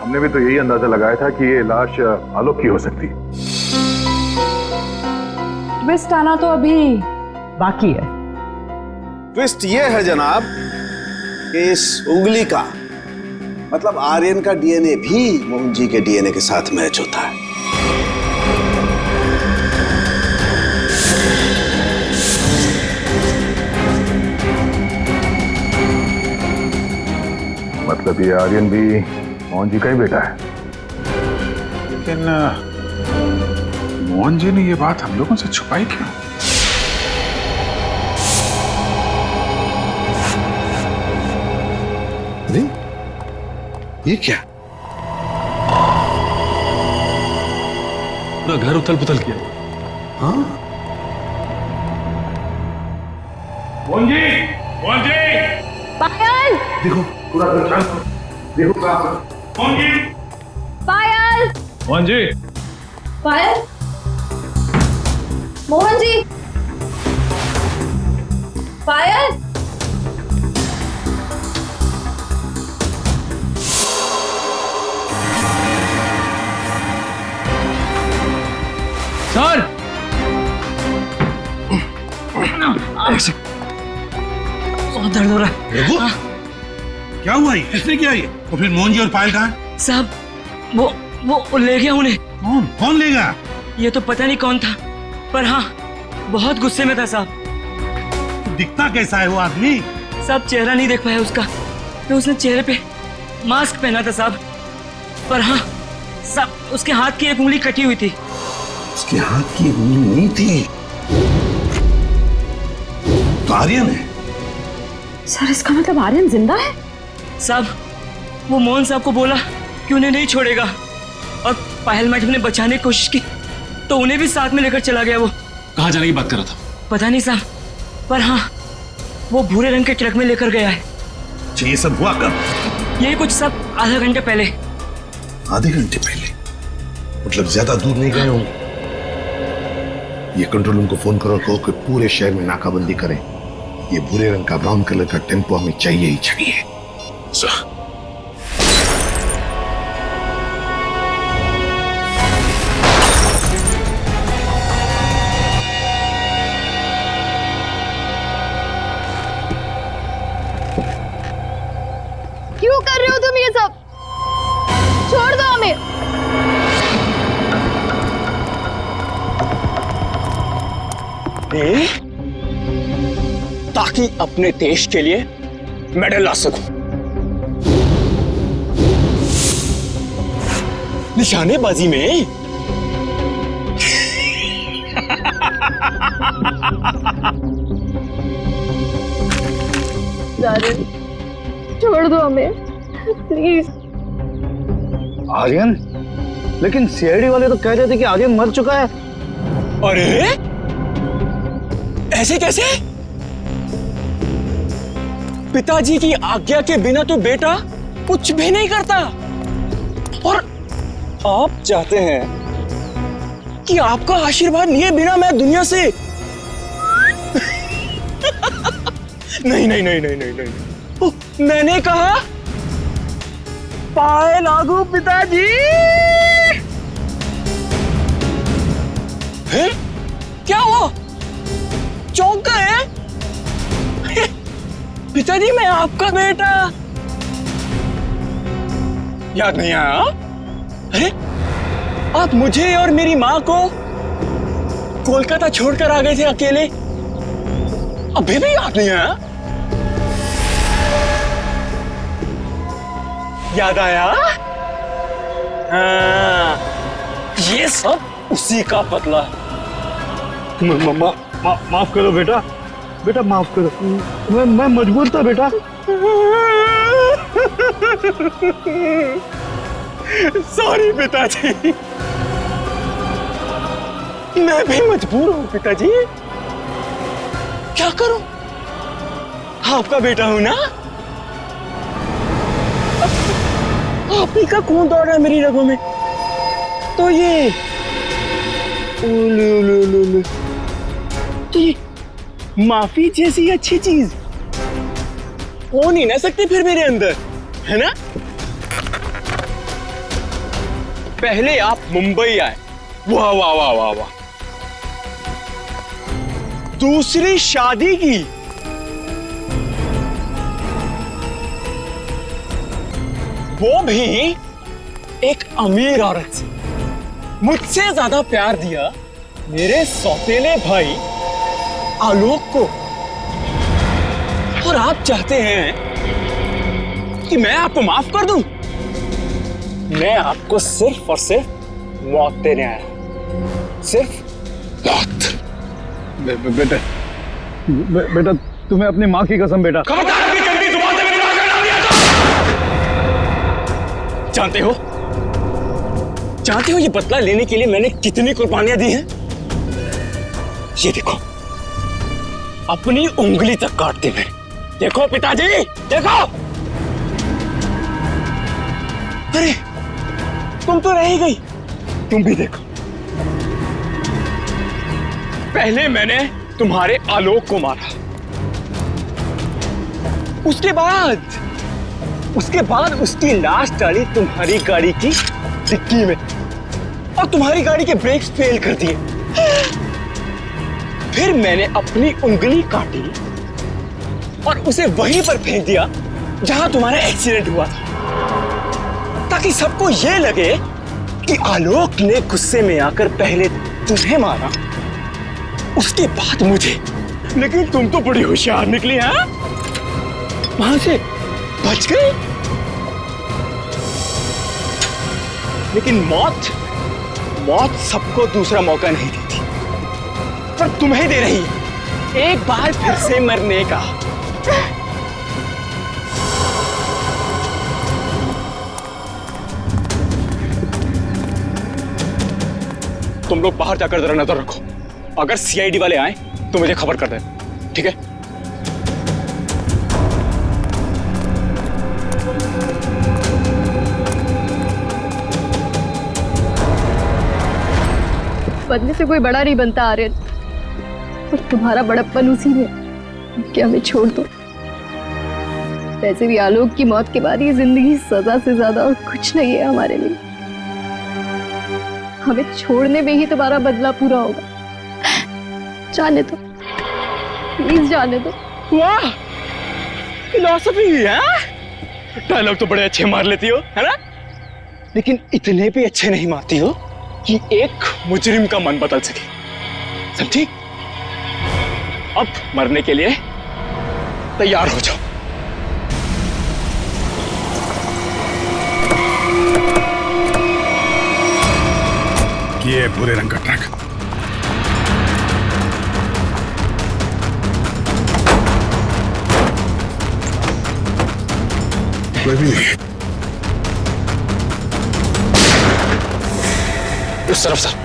हमने भी तो यही अंदाजा लगाया था कि ये लाश आलोक की हो सकती है। ट्विस्ट आना तो अभी बाकी है। ट्विस्ट ये है जनाब कि इस उंगली का मतलब आर्यन का डीएनए भी मोहन जी के डीएनए के साथ मैच होता है। मतलब ये आर्यन भी मोहन जी का ही बेटा है। लेकिन मोहन जी ने ये बात हम लोगों से छुपाई क्यों? ये क्या? पूरा घर उथल पुथल किया। हाँ? मोहन जी, मोहन जी, पायल, देखो पूरा घर शांत हो। देखो कहाँ? मोहन जी, पायल, मोहन जी, पायल, मोहन जी, पायल। सर बहुत दर्द हो रहा है। रघु, क्या हुआ? ये किसने किया ये? तो फिर मोहन जी और पायल कहाँ हैं? साहब वो ले गया उन्हें। कौन ले गया? ये तो पता नहीं कौन था, पर हाँ बहुत गुस्से में था साहब। दिखता कैसा है वो आदमी? साहब चेहरा नहीं देख पाया उसका, तो उसने चेहरे पे मास्क पहना था साहब। पर हाँ साहब उसके हाथ की एक उंगली कटी हुई थी। उसके हाथ की उंगली नहीं थी तो आर्यन है। सर इसका मतलब आर्यन जिंदा है? साहब वो मोहन साहब को बोला कि उन्हें नहीं छोड़ेगा, और पायल मैडम ने बचाने की कोशिश की तो उन्हें भी साथ में लेकर चला गया। वो कहाँ जाने की बात कर रहा था? पता नहीं साहब, पर हाँ वो भूरे रंग के ट्रक में लेकर गया है। ये सब हुआ कब? यही कुछ सब आधा घंटे पहले। आधे घंटे पहले? मतलब ज्यादा दूर नहीं गए होंगे। ये कंट्रोल रूम को फोन करो, कहो कि पूरे शहर में नाकाबंदी करें। ये भूरे रंग का ब्राउन कलर का टेम्पो हमें चाहिए ही चाहिए। क्यों कर रहे हो तुम ये सब? छोड़ दो हमें। ताकि अपने देश के लिए मेडल ला सकूं। निशानेबाजी में छोड़ दो हमें प्लीज। आर्यन? लेकिन सीआईडी वाले तो कह रहे थे कि आर्यन मर चुका है। अरे ऐसे कैसे? पिताजी की आज्ञा के बिना तो बेटा कुछ भी नहीं करता, और आप चाहते हैं कि आपका आशीर्वाद लिए बिना मैं दुनिया से नहीं नहीं नहीं नहीं नहीं नहीं, मैंने कहा पाए लागू पिताजी। है? क्या हुआ? चौंक गए? पिताजी मैं आपका बेटा। याद नहीं आया? अरे आप मुझे और मेरी माँ को कोलकाता छोड़कर आ गए थे अकेले, अभी भी याद नहीं आया? याद आया? हाँ, ये सब उसी का बदला है। माफ करो बेटा, बेटा माफ करो, मैं मजबूर था बेटा। सॉरी पिताजी, मैं भी मजबूर हूँ पिताजी, क्या करूं? आपका बेटा हूं ना, आप ही का खून दौड़ रहा है मेरी रगों में, तो ये तो ये माफी जैसी अच्छी चीज हो नहीं ना सकती फिर मेरे अंदर, है ना? पहले आप मुंबई आए, वाह वाह वाह वाह वाह, दूसरी शादी की, वो भी एक अमीर औरत से। मुझसे ज्यादा प्यार दिया मेरे सौतेले भाई आलोक को, और आप चाहते हैं कि मैं आपको माफ कर दूं? मैं आपको सिर्फ और सिर्फ मौत देने आया, सिर्फ मौत। बेटा बेटा, तुम्हें अपनी माँ की कसम बेटा। खबरदार, अपनी गंदी जुबान से मेरी मां का नाम लिया तो। जानते हो ये बदला लेने के लिए मैंने कितनी कुर्बानियां दी हैं? ये देखो, अपनी उंगली तक काट दी मैंने। देखो पिताजी, देखो। अरे तुम तो रह ही गई, तुम भी देखो। पहले मैंने तुम्हारे आलोक को मारा, उसके बाद उसकी लाश डाली तुम्हारी गाड़ी की डिक्की में, और तुम्हारी गाड़ी के ब्रेक्स फेल कर दिए। फिर मैंने अपनी उंगली काटी और उसे वहीं पर फेंक दिया जहां तुम्हारा एक्सीडेंट हुआ था, ताकि सबको यह लगे कि आलोक ने गुस्से में आकर पहले तुम्हें मारा, उसके बाद मुझे। लेकिन तुम तो बड़ी होशियार निकली, हैं? वहां से बच गई। लेकिन मौत सबको दूसरा मौका नहीं देती, पर तुम्हें दे रही है एक बार फिर से मरने का। तुम लोग बाहर जाकर जरा नजर रखो, अगर सीआईडी वाले आए तो मुझे खबर कर देना, ठीक है? बदले से कोई बड़ा नहीं बनता आर्यन, और तुम्हारा बड़प्पन उसी में कि हमें छोड़ दो। वैसे भी आलोक की मौत के बाद ये जिंदगी सजा से ज्यादा और कुछ नहीं है हमारे लिए। हमें छोड़ने में ही तुम्हारा बदला पूरा होगा। जाने दो, प्लीज जाने दो। वाह, फिलॉसफी है। डायलॉग तो बड़े अच्छे मार लेती हो, है ना? लेकिन इतने भी अच्छे नहीं मारती हो कि एक मुजरिम का मन बदल सके, समझी? अब मरने के लिए तैयार हो जाओ। ये भूरे रंग का ट्रक। कोई भी नहीं। उस तरफ sir.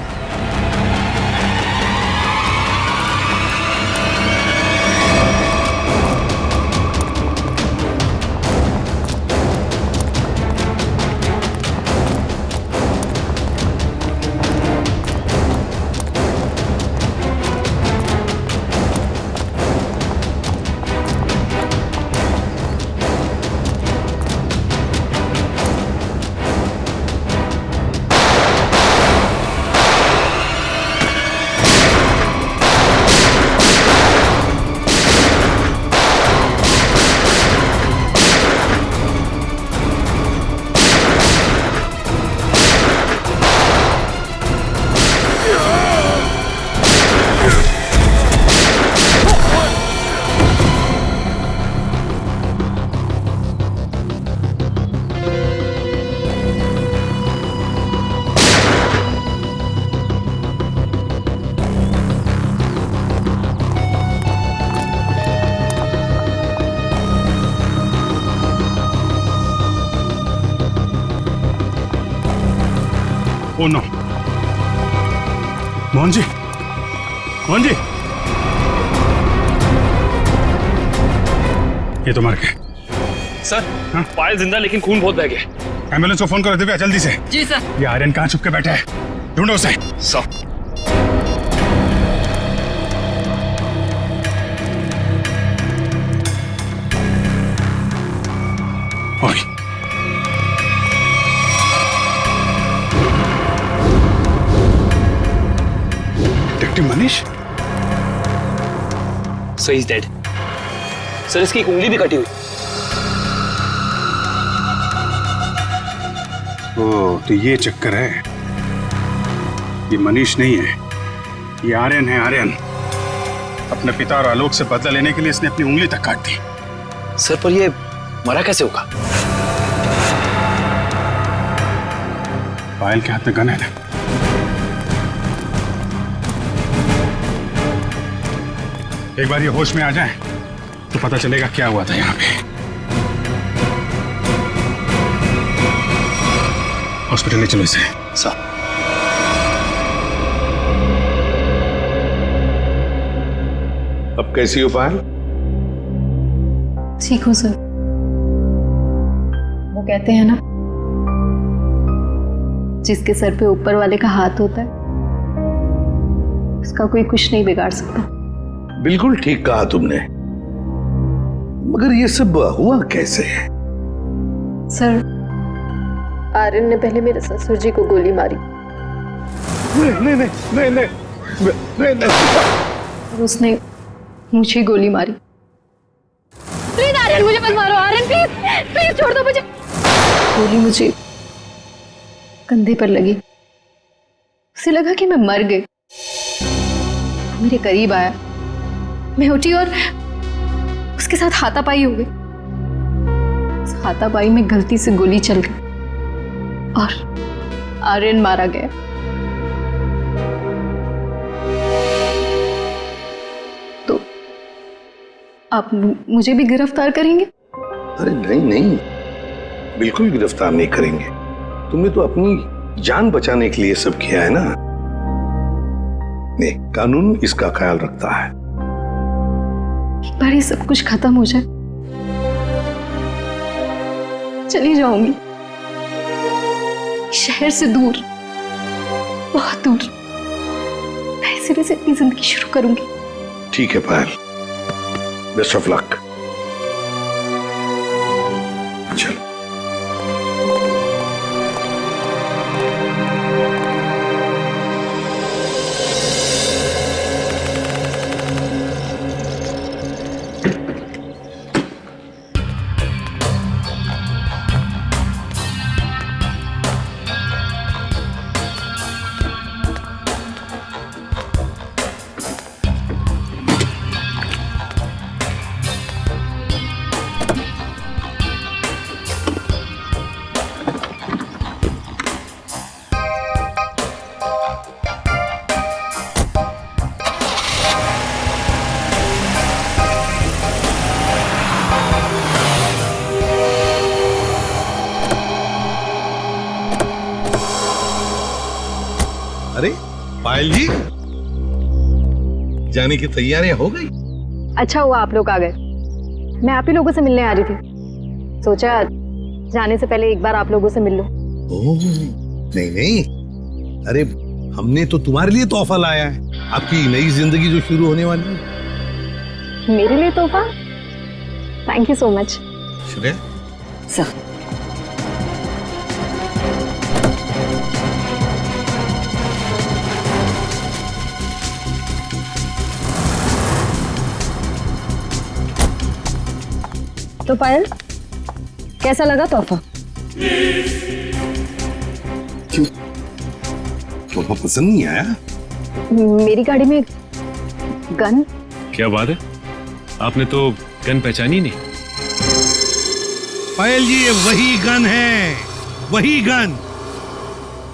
Oh no, Mohan ji, Mohan ji, ये तो मर गए। सर, पायल जिंदा लेकिन खून बहुत बह गया। एम्बुलेंस को फोन करो दिव्या, जल्दी से। जी सर। ये आर्यन कहाँ छुप के बैठा है, ढूंढो उसे। सर। ओए, detective Manish. So is dead. Sir, इसकी एक उंगली भी कटी हुई। ओ, तो ये चक्कर है। ये मनीष नहीं है, ये आर्यन है। आर्यन अपने पिता और आलोक से बदला लेने के लिए इसने अपनी उंगली तक काट दी। सर, पर ये मरा कैसे होगा? पायल के हाथ में गन है ना। एक बार ये होश में आ जाए तो पता चलेगा क्या हुआ था यहाँ पे। हॉस्पिटल ले चलो इसे। सर। अब कैसी हो पायल? ठीक हूँ सर। वो कहते हैं ना, जिसके सर पे ऊपर वाले का हाथ होता है उसका कोई कुछ नहीं बिगाड़ सकता। बिल्कुल ठीक कहा तुमने, मगर ये सब हुआ कैसे? सर, आर्यन ने पहले मेरे ससुर जी को गोली मारी। नहीं नहीं नहीं नहीं नहीं नहीं। और उसने मुझे गोली मारी। प्लीज आर्यन, मुझे मत मारो। आर्यन प्लीज प्लीज छोड़ दो मुझे। गोली मुझे कंधे पर लगी। उसे लगा कि मैं मर गई। मेरे करीब आया, मैं उठी और उसके साथ हाथापाई हो गई। उस हाथापाई में गलती से गोली चल गई और आर्यन मारा गया। तो आप मुझे भी गिरफ्तार करेंगे? अरे नहीं नहीं, बिल्कुल गिरफ्तार नहीं करेंगे। तुमने तो अपनी जान बचाने के लिए सब किया है ना। नहीं, कानून इसका ख्याल रखता है। एक बार ये सब कुछ खत्म हो जाए, चली जाऊंगी शहर से दूर, बहुत दूर। नए सिरे से अपनी जिंदगी शुरू करूंगी। ठीक है पायल, बेस्ट ऑफ लक। चलो। अरे पायल जी, जाने की तैयारियां हो गई? अच्छा हुआ आप लोग आ गए। मैं आप ही लोगों से मिलने आ रही थी। सोचा जाने से पहले एक बार आप लोगों से मिल लूं। ओह, नहीं नहीं, अरे हमने तो तुम्हारे लिए तोहफा लाया है। आपकी नई जिंदगी जो शुरू होने वाली है। मेरे लिए तोहफा? Thank you so much. Shreya sir, तो पायल, कैसा लगा तोहफा? क्यों, तोहफा पसंद नहीं आया? मेरी गाड़ी में गन। क्या बात है, आपने तो गन पहचानी नहीं। पायल जी, ये वही गन है, वही गन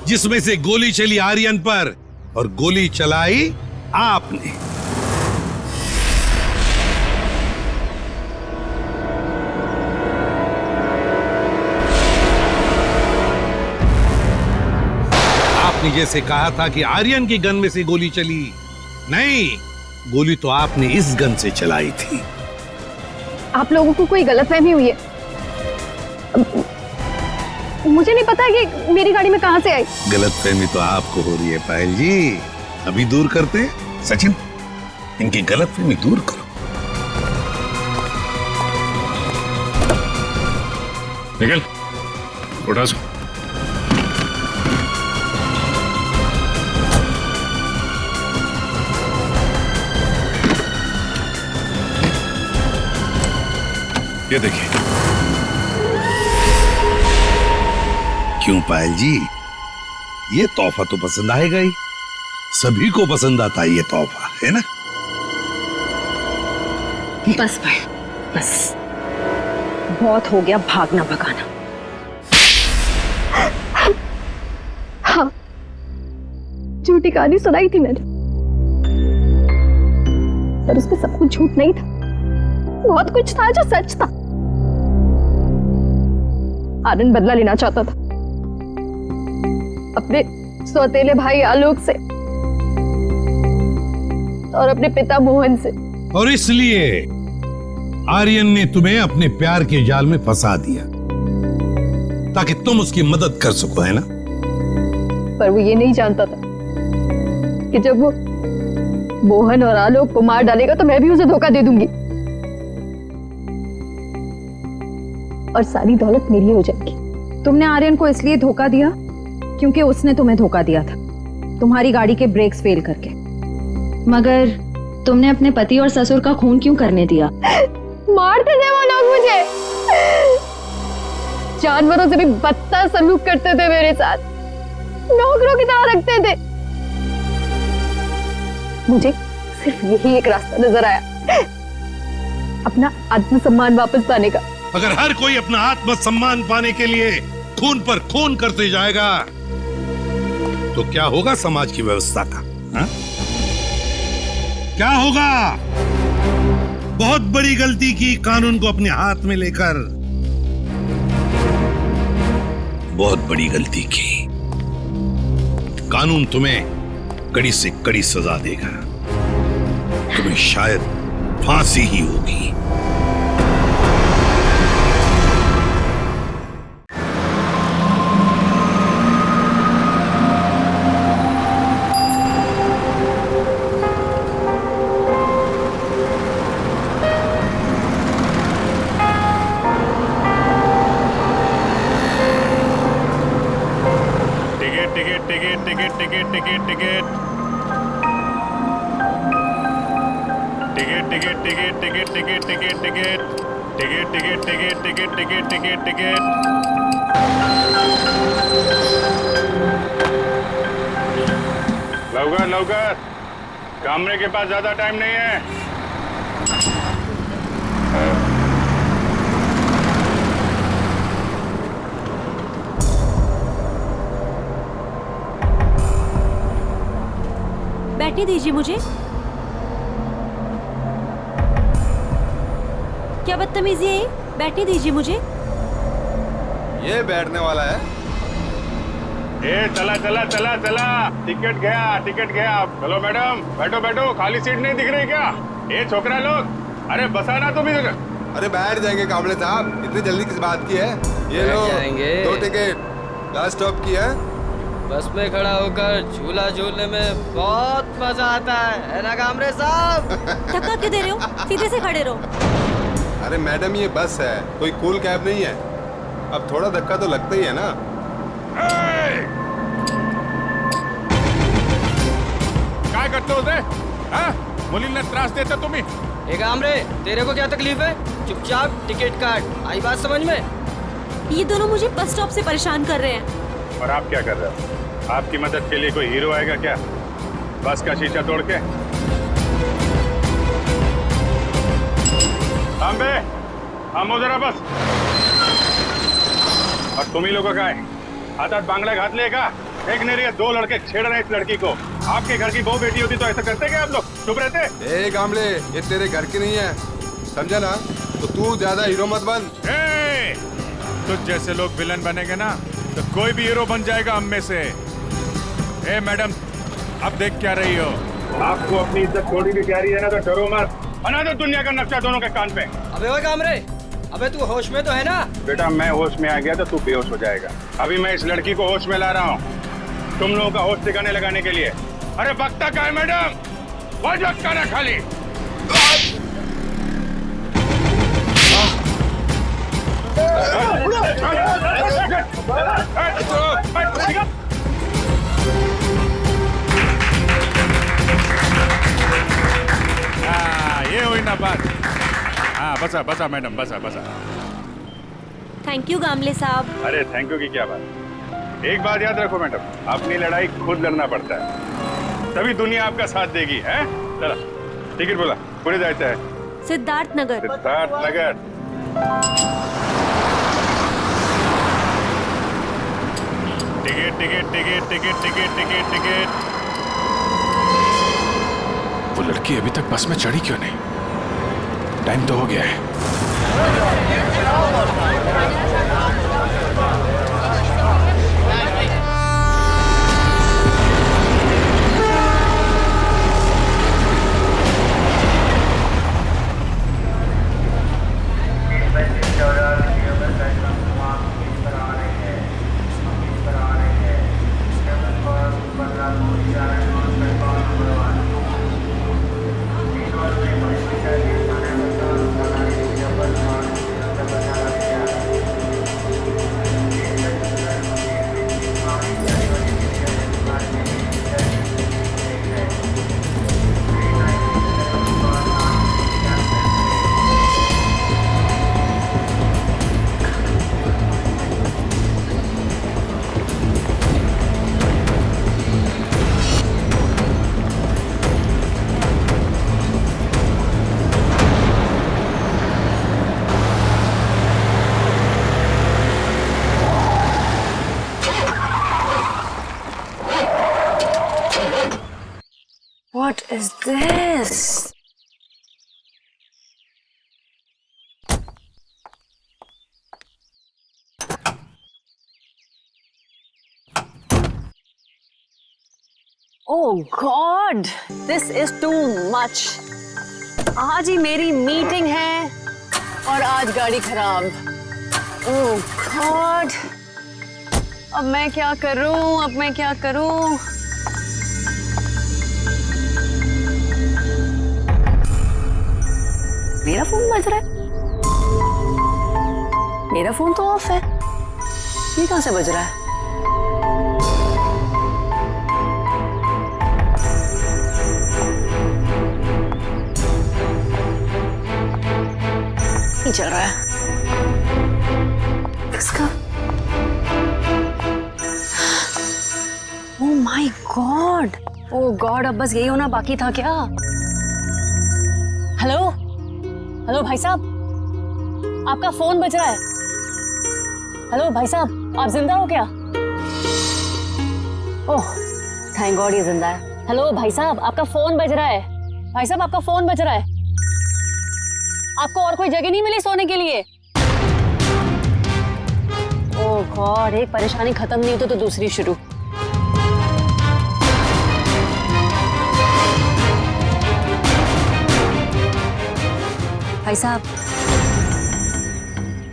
जिसमें से गोली चली आर्यन पर और गोली चलाई आपने। आपने जैसे कहा था कि आर्यन की गन में से गोली चली, नहीं, गोली तो आपने इस गन से चलाई थी। आप लोगों को कोई गलतफहमी हुई है। मुझे नहीं पता कि मेरी गाड़ी में कहां से आई। गलतफहमी तो आपको हो रही है पायल जी, अभी दूर करते हैं। सचिन, इनकी गलतफहमी दूर करो। निकल, उठा सो। ये देखिए। क्यों पायल जी, ये तोहफा तो पसंद आएगा ही, सभी को पसंद आता है ये तोहफा, है ना? बस भाई, बस बहुत हो गया भागना भगाना। हाँ, झूठी कहानी सुनाई थी मैंने, पर उसमें सब कुछ झूठ नहीं था, बहुत कुछ था जो सच था। आनंद बदला लेना चाहता था अपने सौतेले भाई आलोक से और अपने पिता मोहन से, और इसलिए आर्यन ने तुम्हें अपने प्यार के जाल में फंसा दिया ताकि तुम उसकी मदद कर सको, है ना? पर वो ये नहीं जानता था कि जब वो मोहन और आलोक को मार डालेगा तो मैं भी उसे धोखा दे दूंगी और सारी दौलत मेरी हो जाएगी। तुमने आर्यन को इसलिए धोखा दिया क्योंकि उसने तुम्हें धोखा दिया था, तुम्हारी गाड़ी के ब्रेक्स फेल करके। मगर तुमने अपने पति और ससुर का खून क्यों करने दिया? मारते थे वो लोग मुझे, जानवरों से भी बदतर सलूक करते थे मेरे साथ, नौकरों की तरह रखते थे। मुझे सिर्फ यही एक रास्ता नजर आया, अपना आत्मसम्मान वापस पाने का। अगर हर कोई अपना आत्मसम्मान पाने के लिए खून पर खून करते जाएगा तो क्या होगा समाज की व्यवस्था का? हा? क्या होगा? बहुत बड़ी गलती की कानून को अपने हाथ में लेकर, बहुत बड़ी गलती की। कानून तुम्हें कड़ी से कड़ी सजा देगा, तुम्हें शायद फांसी ही होगी। लवकर लवकर, कमरे के पास ज्यादा टाइम नहीं है। बैठने दीजिए मुझे। क्या बदतमीजी है ये? बैठने दीजिए मुझे। ये बैठने वाला है। ए चला चला चला चला, टिकट गया, टिकट गया। चलो मैडम, बैठो बैठो, खाली सीट नहीं दिख रही क्या? ए छोकरा लोग, अरे बसाना तुम इधर। अरे बैठ जाएंगे कामले साहब, इतनी जल्दी किस बात की है? ये लो 2 टिकट, लास्ट स्टॉप की है। बस में खड़ा होकर झूला झूलने में बहुत मजा आता है ना कामरे साहब? धक्का क्यों दे रहे हो? सीधे से खड़े रहो। अरे मैडम, ये बस है, कोई कूल कैब नहीं है। अब थोड़ा धक्का तो लगता ही है ना। काय करते हो रे? मुलींना त्रास देता तुम्ही? ए कामरे, तेरे को क्या तकलीफ है? चुपचाप टिकट काट, आई बात समझ में? ये दोनों मुझे बस स्टॉप से परेशान कर रहे हैं। और आप क्या कर रहे हो? आपकी मदद के लिए कोई हीरो आएगा क्या? बस का शीशा तोड़ के? थांबे, थांबो जरा बस। और तुम ही लोगों का है, हाथ बांगड़ा घातले का? एक नहीं रही, 2 लड़के छेड़ रहे इस लड़की को। आपके घर की बहू बेटी होती तो ऐसा करते क्या आप लोग? चुप रहते? ए कामले, ये तेरे घर की नहीं है, समझा ना? तो तू ज्यादा हीरो मत बन। तुझ जैसे लोग विलन बनेंगे ना तो कोई भी हीरो बन जाएगा हम में से। ए मैडम, अब देख क्या रही हो? आपको अपनी इज्जत थोड़ी भी प्यारी है ना तो डरो मत। बना दो दुनिया का नक्शा दोनों के कान पे। अबे ओए कामरे, अबे तू होश में तो है ना? बेटा मैं होश में आ गया तो तू बेहोश हो जाएगा। अभी मैं इस लड़की को होश में ला रहा हूँ तुम लोगों का होश ठिकाने लगाने के लिए। अरे बकता क्या है मैडम? वक्त का ना खाली। ये हुई ना बात। हाँ बसा बसा मैडम, बसा बसा। थैंक यू गामले साहब। अरे थैंक यू की क्या बात। एक बात याद रखो मैडम, अपनी लड़ाई खुद लड़ना पड़ता है, तभी दुनिया आपका साथ देगी। है चला टिकट बोला, पूरे जाते हैं। Siddharth Nagar. Siddharth Nagar. Ticket ticket ticket ticket ticket ticket ticket. वो लड़की अभी तक बस में चढ़ी क्यों नहीं? टाइम तो हो गया है। What is this? Oh God, this is too much. आज ही मेरी मीटिंग है और आज गाड़ी खराब। Oh God, अब मैं क्या करूं? अब मैं क्या करूं? मेरा फोन बज रहा है। मेरा फोन तो ऑफ है। ये कहां से बज रहा है? नहीं चल रहा है। किसका? Oh my God! Oh God, अब बस यही होना बाकी था क्या? हेलो हेलो भाई साहब, आपका फोन बज रहा है। हेलो भाई साहब, आप जिंदा हो क्या? ओह थैंक गॉड ये जिंदा है। हेलो भाई साहब, आपका फोन बज रहा है। भाई साहब आपका फोन बज रहा है। आपको और कोई जगह नहीं मिली सोने के लिए? ओह गॉड, एक परेशानी खत्म नहीं होती तो दूसरी शुरू। भाई साहब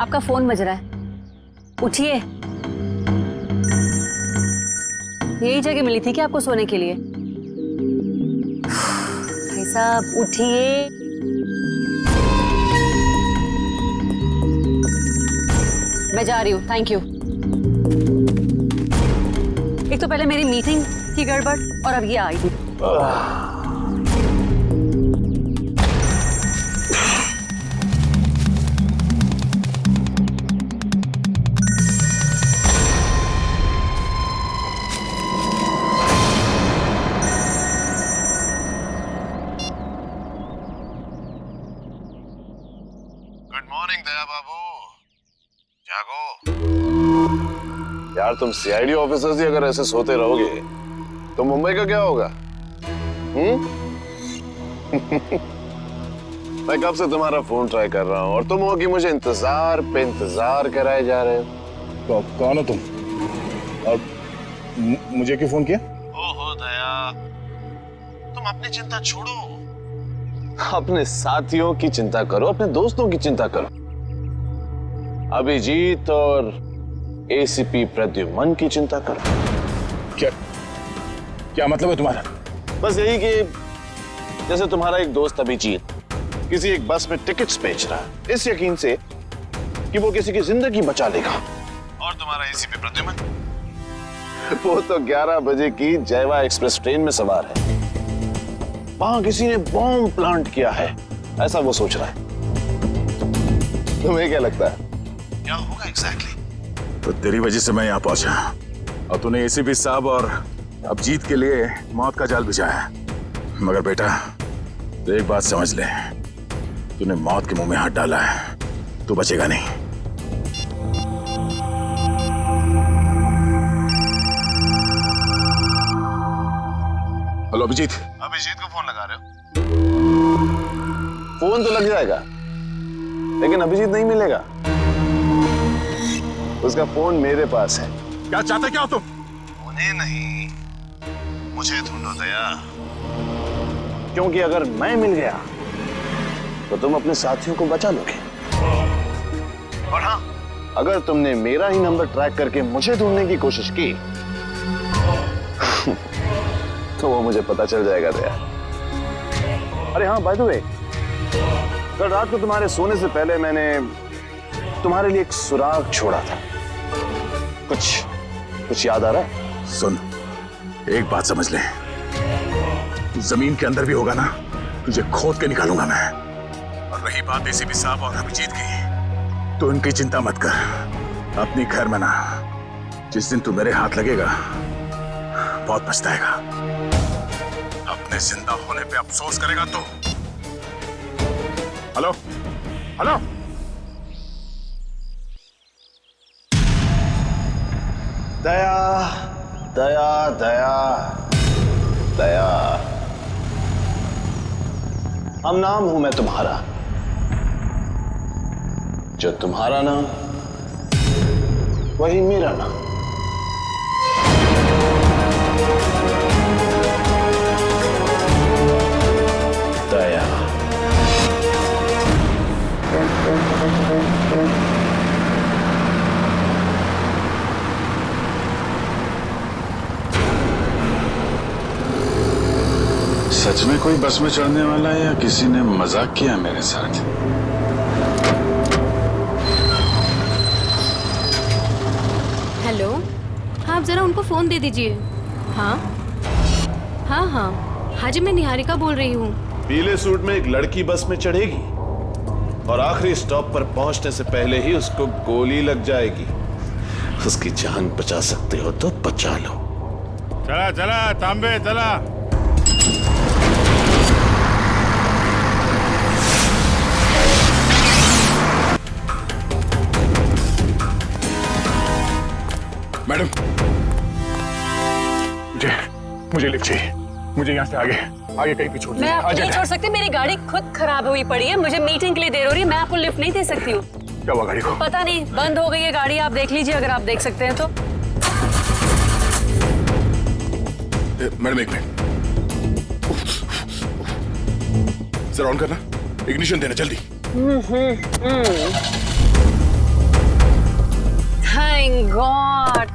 आपका फोन बज रहा है, उठिए। यही जगह मिली थी क्या आपको सोने के लिए? भाई साहब उठिए। मैं जा रही हूँ, थैंक यू। एक तो पहले मेरी मीटिंग की गड़बड़ और अब ये आई थी। यार तुम सीआईडी ऑफिसर्स ही अगर ऐसे सोते रहोगे तो मुंबई का क्या होगा? मैं कब से तुम्हारा फोन ट्राई कर रहा हूँ और तुम हो कि मुझे इंतजार पे इंतजार कराए जा रहे हो। तो कौन हो तुम और मुझे क्यों फोन किया? ओह तुम अपनी चिंता छोड़ो, अपने साथियों की चिंता करो, अपने दोस्तों की चिंता करो। अभिजीत और एसीपी प्रद्युमन की चिंता करो। क्या क्या मतलब है तुम्हारा? बस यही कि जैसे तुम्हारा एक दोस्त अभिजीत किसी एक बस में टिकट्स बेच रहा है इस यकीन से कि वो किसी की जिंदगी बचा लेगा, और तुम्हारा एसीपी प्रद्युमन वो तो 11 बजे की जयवा एक्सप्रेस ट्रेन में सवार है, वहां किसी ने बॉम्ब प्लांट किया है ऐसा वो सोच रहा है। तुम्हें क्या लगता है क्या होगा एग्जैक्टली? तो तेरी वजह से मैं यहाँ पहुंचा और तूने एसीपी साहब और अभिजीत के लिए मौत का जाल बिछाया। मगर बेटा तो एक बात समझ ले, तूने मौत के मुंह में हाथ डाला है, तू बचेगा नहीं। हेलो अभिजीत। अभिजीत को फोन लगा रहे हो? फोन तो लग जाएगा लेकिन अभिजीत नहीं मिलेगा, उसका फोन मेरे पास है। क्या चाहते क्या हो तुम? उन्हें नहीं मुझे ढूंढो दया, क्योंकि अगर मैं मिल गया तो तुम अपने साथियों को बचा लोगे, और हाँ अगर तुमने मेरा ही नंबर ट्रैक करके मुझे ढूंढने की कोशिश की तो वो मुझे पता चल जाएगा दया। अरे हाँ बाय द वे, कल रात को तुम्हारे सोने से पहले मैंने तुम्हारे लिए एक सुराग छोड़ा था, कुछ याद आ रहा है? सुन, एक बात समझ ले, जमीन के अंदर भी होगा ना, तुझे खोद के निकालूंगा मैं। और रही बात एसीपी साहब और अभिजीत की, तो उनकी चिंता मत कर, अपनी खैर मना। जिस दिन तू मेरे हाथ लगेगा बहुत पछताएगा, अपने जिंदा होने पे अफसोस करेगा तो। हेलो हेलो, दया दया दया दया, हम नाम हूं मैं तुम्हारा, जो तुम्हारा नाम वही मेरा नाम। दया। सच में कोई बस में चढ़ने वाला है या किसी ने मजाक किया मेरे साथ? हेलो, हाँ आप जरा उनको फोन दे दीजिए। हाँ हाँ हाँ हाँ जी, मैं निहारिका बोल रही हूँ। पीले सूट में एक लड़की बस में चढ़ेगी और आखिरी स्टॉप पर पहुंचने से पहले ही उसको गोली लग जाएगी। उसकी जान बचा सकते हो तो बचा लो। चला चला तांबे चला। मैडम मुझे लिफ्ट चाहिए, मुझे यहाँ से आगे कहीं भी छोड़ मैं दीजिए। आपको नहीं छोड़ सकती, मेरी गाड़ी खुद खराब हुई पड़ी है, मुझे मीटिंग के लिए देर हो रही है, मैं आपको लिफ्ट नहीं दे सकती हूँ। क्या हुआ गाड़ी को? पता नहीं, बंद हो गई है गाड़ी, आप देख लीजिए अगर आप देख सकते हैं तो। मैडम एक मिनट, सर ऑन करना, इग्निशन देना जल्दी। Thank God.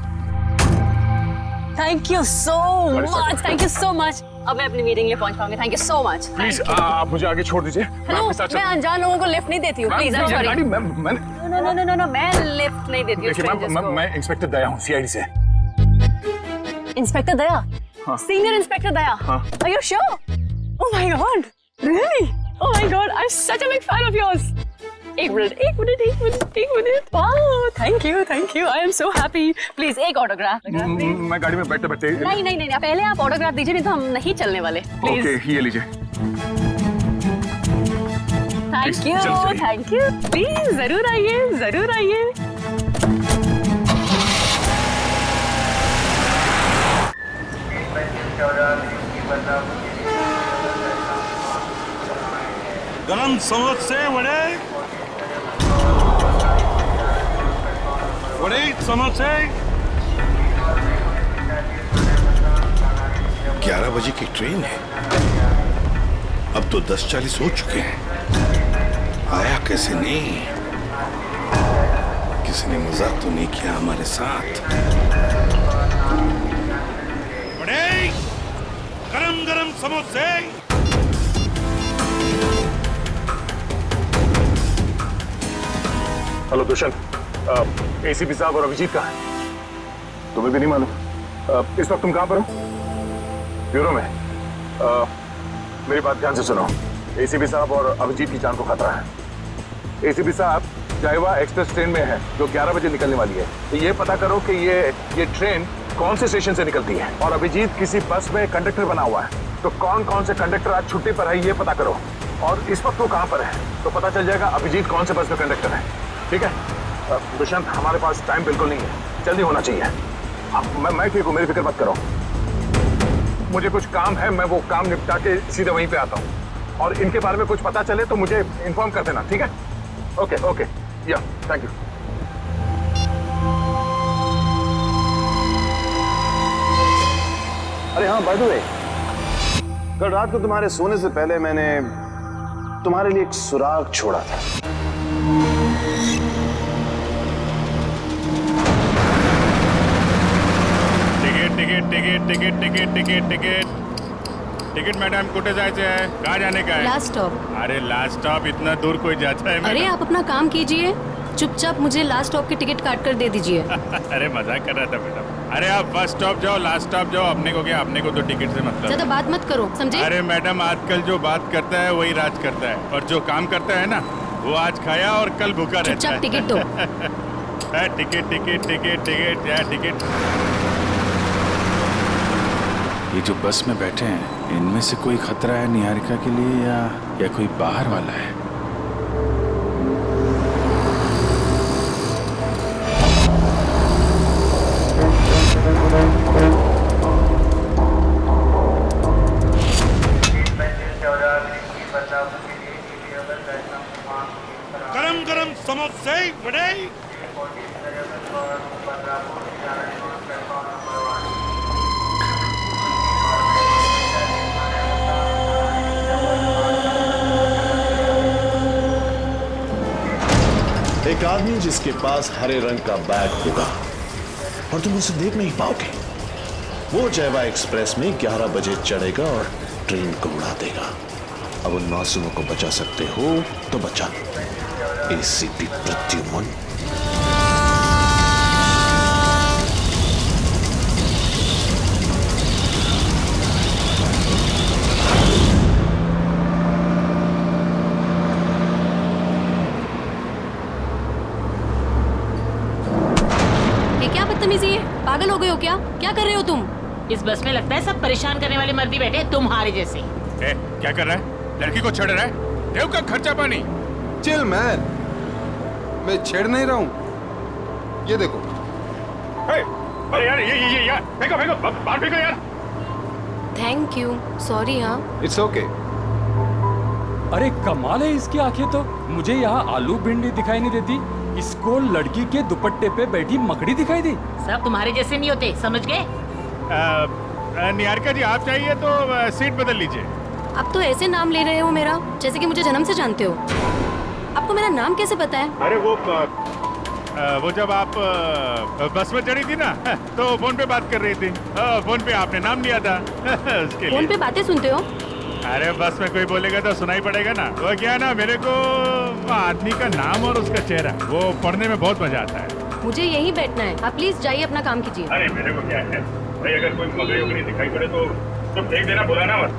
Thank you so much. Thank you so much. अब मैं अपनी मीटिंग में पहुंच पाऊंगी। Thank you so much. Please आप मुझे आगे छोड़ दीजिए। हेलो, मैं अनजान लोगों को लिफ्ट नहीं देती हूँ। Please, I'm sorry. No, मैं लिफ्ट नहीं देती हूँ strangers को। मैं इंस्पेक्टर दया हूँ, सीआईडी से। इंस्पेक्टर दया? हाँ। सीनियर इंस्पेक्टर दया? हाँ। Are you sure? Oh my God. Really? Oh my God. I'm such a big fan of yours. एक minute. Wow, thank you. I am so happy. Please, एक ऑटोग्राफ। मैं गाड़ी में बैठते बैठते। नहीं, पहले आप ऑटोग्राफ दीजिए, नहीं तो हम नहीं चलने वाले। प्लीज। ओके, ये लीजिए। Thank you. प्लीज जरूर आइए। गरम समोसे वड़े समोसे। 11 बजे की ट्रेन है। अब तो 10:40 हो चुके हैं। आया कैसे नहीं? किसी ने मजाक तो नहीं किया हमारे साथ? बड़े गरम गरम समोसे। हेलो दुष्यंत, एसीपी साहब और अभिजीत कहाँ हैं? तुम्हें भी नहीं मालूम? इस वक्त तुम कहाँ पर हो? ब्यूरो में। मेरी बात ध्यान से सुनो। एसीपी साहब और अभिजीत की जान को खतरा है। एसीपी साहब जायवा एक्सप्रेस ट्रेन में है जो 11 बजे निकलने वाली है। तो ये पता करो कि ये ट्रेन कौन से स्टेशन से निकलती है। और अभिजीत किसी बस में कंडक्टर बना हुआ है, तो कौन कौन से कंडक्टर आज छुट्टी पर है ये पता करो। और इस वक्त वो कहाँ पर है तो पता चल जाएगा अभिजीत कौन से बस में कंडक्टर है। ठीक है दुष्यंत, हमारे पास टाइम बिल्कुल नहीं है, जल्दी होना चाहिए। मैं ठीक हूँ, मेरी फिक्र मत करो। मुझे कुछ काम है, मैं वो काम निपटा के सीधे वहीं पे आता हूँ। और इनके बारे में कुछ पता चले तो मुझे इन्फॉर्म कर देना, ठीक है? ओके ओके, या थैंक यू। अरे हाँ, बाय द वे, कल रात को तुम्हारे सोने से पहले मैंने तुम्हारे लिए एक सुराग छोड़ा था। Ticket ticket ticket ticket ticket ticket ticket madam, कुठे जायचं है? कहाँ जाने का है? Last stop. अरे लास्ट स्टॉप, इतना दूर कोई जाता है? अरे आप अपना काम कीजिए, चुपचाप मुझे लास्ट स्टॉप की टिकट काट कर दे दीजिए। अरे मजाक कर रहा था मैडम। अरे आप फर्स्ट स्टॉप जाओ, लास्ट स्टॉप जाओ, अपने को क्या, अपने को तो टिकट से मतलब। ज्यादा बात मत करो, समझे? अरे मैडम, आजकल जो बात करता है वही राज करता है, और जो काम करता है ना वो आज खाया और कल भूखा रहता है। चुपचाप टिकट दो। टिकट टिकट टिकट टिकट या टिकट। ये जो बस में बैठे हैं, इनमें से कोई खतरा है निहारिका के लिए या कोई बाहर वाला है? गरम गरम समोसे बड़े। एक आदमी जिसके पास हरे रंग का बैग होगा और तुम उसे देख नहीं पाओगे, वो जयवा एक्सप्रेस में 11 बजे चढ़ेगा और ट्रेन को उड़ा देगा। अब उन मासूमों को बचा सकते हो तो बचा लो। एसीपी प्रद्युमन। बदतमीजी है, पागल हो गए हो क्या? क्या कर रहे हो तुम? इस बस में लगता है सब परेशान करने वाले मर्दी बैठे तुम्हारे जैसे। क्या कर रहा है? लड़की को छेड़ रहा है? देव का खर्चा पानी। चिल मैन, मैं छेड़ नहीं रहा हूँ। ये देखो। अरे यार, ये यार, फेंको फेंको, बाहर फेंको यार। Thank you, sorry. हाँ, इट्स ओके। अरे कमाल है इसकी आंखें तो। मुझे यहाँ आलू भिंडी दिखाई नहीं देती, इसको लड़की के दुपट्टे पे बैठी मकड़ी दिखाई दी। सब तुम्हारे जैसे नहीं होते, समझ गए? निहारिका जी, आप चाहिए तो सीट बदल लीजिए। आप तो ऐसे नाम ले रहे हो मेरा जैसे कि मुझे जन्म से जानते हो। आपको मेरा नाम कैसे पता है? अरे वो जब आप बस में चढ़ी थी ना, तो फोन पे बात कर रही थी। फोन पे आपने नाम लिया था उसके लिए। फोन पे बातें सुनते हो? अरे बस में कोई बोलेगा तो सुनाई पड़ेगा ना। वो क्या ना, मेरे को आदमी का नाम और उसका चेहरा वो पढ़ने में बहुत मजा आता है। मुझे यहीं बैठना है, आप प्लीज जाइए अपना काम कीजिए। अरे मेरे को क्या है भाई, अगर कोई मकड़ी उकड़ी दिखाई पड़े तो फेंक देना, बुलाना मत।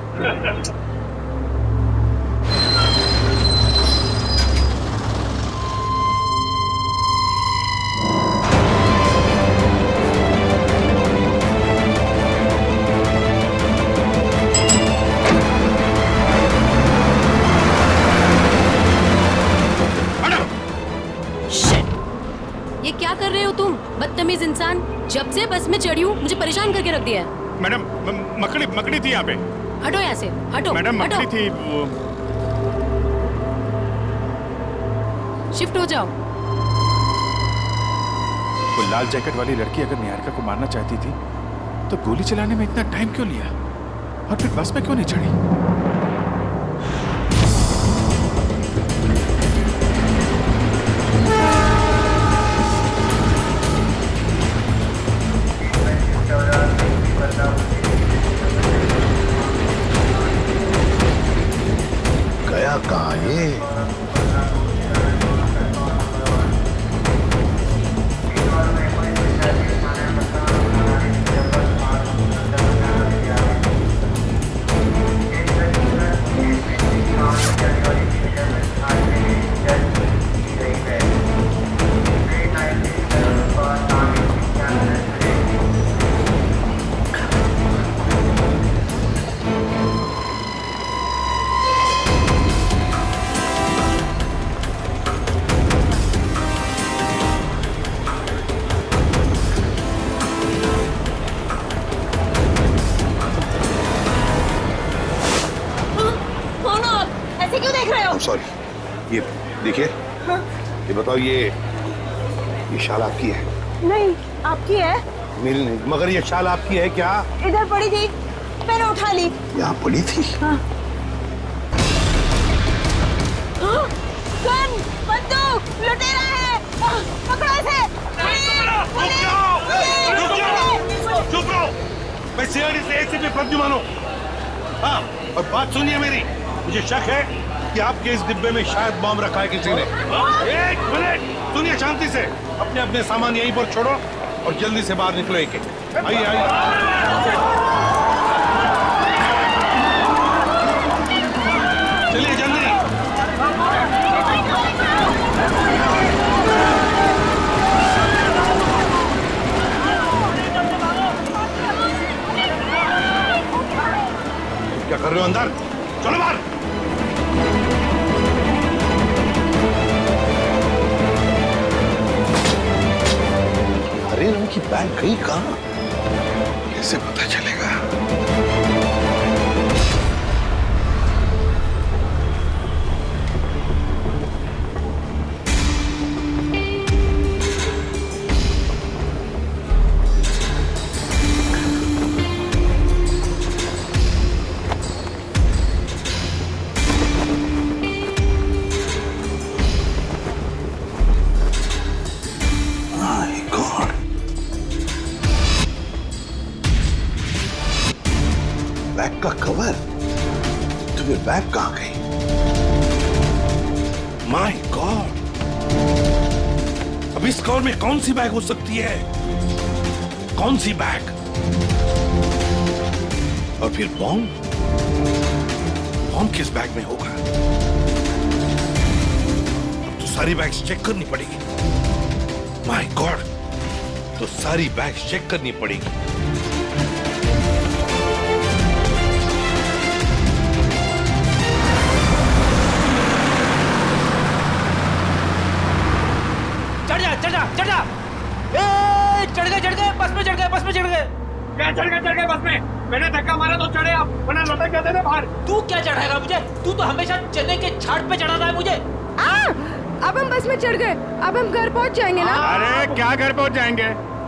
ये क्या कर रहे हो तुम, बदतमीज इंसान? जब से बस में चढ़ी हूँ मुझे परेशान करके रख दिया है। मैडम, मकड़ी थी यहाँ पे। हटो यहाँ से, हटो। मैडम, मकड़ी थी वो। शिफ्ट हो जाओ। वो लाल जैकेट वाली लड़की अगर निहारिका को मारना चाहती थी तो गोली चलाने में इतना टाइम क्यों लिया? और फिर बस में क्यों नहीं चढ़ी? गया कहाँ ये? सॉरी, ये देखिए, ये बताओ, ये शाल आपकी है? नहीं, आपकी है? मेरी नहीं, मगर ये शाल आपकी है क्या? इधर पड़ी थी, मैंने उठा ली। यहाँ पड़ी थी? हाँ। गन, बंदूक, लुटेरा है, पकड़ो इसे। चुप रहो, मैं सीआईडी से एसीपी प्रद्युमन हूँ। हाँ, और बात सुनिए मेरी, मुझे शक है कि आपके इस डिब्बे में शायद बम रखा है किसी ने। एक मिनट सुनिए शांति से, अपने अपने सामान यहीं पर छोड़ो और जल्दी से बाहर निकलो। एक एक आइए आइए। चलिए जल्दी। क्या कर रहे हो अंदर? चलो बाहर। हरे रंग की बैग गई कहाँ? कैसे पता चलेगा? बैग का कवर? तो फिर बैग कहाँ गई? My God! अब इस कवर में कौन सी बैग हो सकती है? कौन सी बैग? और फिर बॉम्ब? बॉम्ब किस बैग में होगा? अब तो सारी बैग्स चेक करनी पड़ेगी। My God! तो सारी बैग्स चेक करनी पड़ेगी। चढ़ जा, चढ़ गए, बस में चढ़ गए। क्या चढ़ गए बस में? मैंने धक्का मारा तो चढ़े आप, वरना लौटक जाते थे बाहर। तू क्या चढ़ाएगा मुझे? तू तो हमेशा चने के छाट पे चढ़ाता है मुझे। अब हम बस में चढ़ गए, अब हम घर पहुंच जाएंगे ना? अरे क्या घर पहुंच जाएंगे?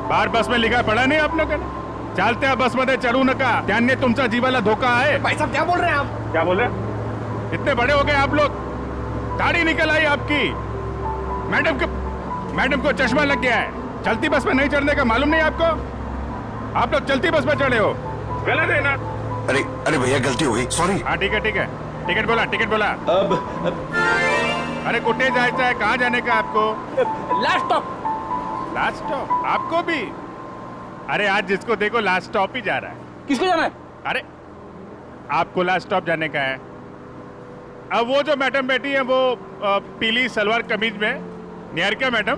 बाहर बस में लिखा पड़ा नहीं आप लोगों ने? चालते बस मध्ये चढू नका, त्यांनी तुमचा जीवाला धोका है। भाई साहब क्या बोल रहे हैं आप? क्या बोल रहे? इतने बड़े हो गए आप लोग, दाढ़ी निकल आई आपकी। मैडम को चश्मा लग गया है। चलती बस में नहीं चढ़ने का मालूम नहीं आपको? आप लोग चलती बस में चढ़े हो, गलत है ना? अरे भैया गलती हो गई, सॉरी। हाँ ठीक है। टिकट बोला। अब अरे कुटे जायचं है, कहाँ जाने का आपको? लास्ट स्टॉप आपको भी? अरे आज जिसको देखो लास्ट स्टॉप ही जा रहा है। किसको जाना है? अरे आपको लास्ट स्टॉप जाने का है। अब वो जो मैडम बैठी है वो पीली सलवार कमीज में, निहारिका मैडम,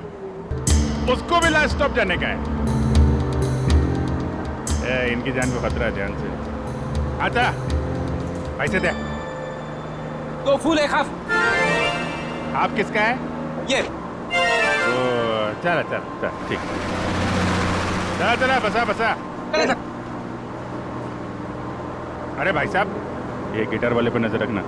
उसको भी लास्ट स्टॉप जाने का है। इनकी जान को खतरा है, ध्यान से। अच्छा पैसे दे। 2 फूल 1 हाफ। आप किसका है? ये। चला ठीक। चला बसा। अरे भाई साहब, ये गिटार वाले पर नजर रखना।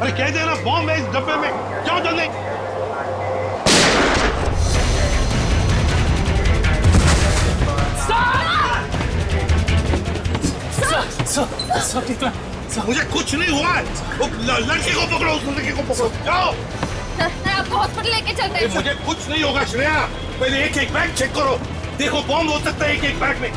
अरे कह देना बॉम्ब है इस डब्बे में, जाओ जल्दी। मुझे कुछ नहीं हुआ है। वो लड़के को पकड़ो, उस लड़के को पकड़ो, जाओ। आपको हॉस्पिटल लेके चलते हैं। मुझे कुछ नहीं होगा श्रेया, पहले एक एक बैग चेक करो, देखो बॉम्ब हो सकता है एक एक बैग में।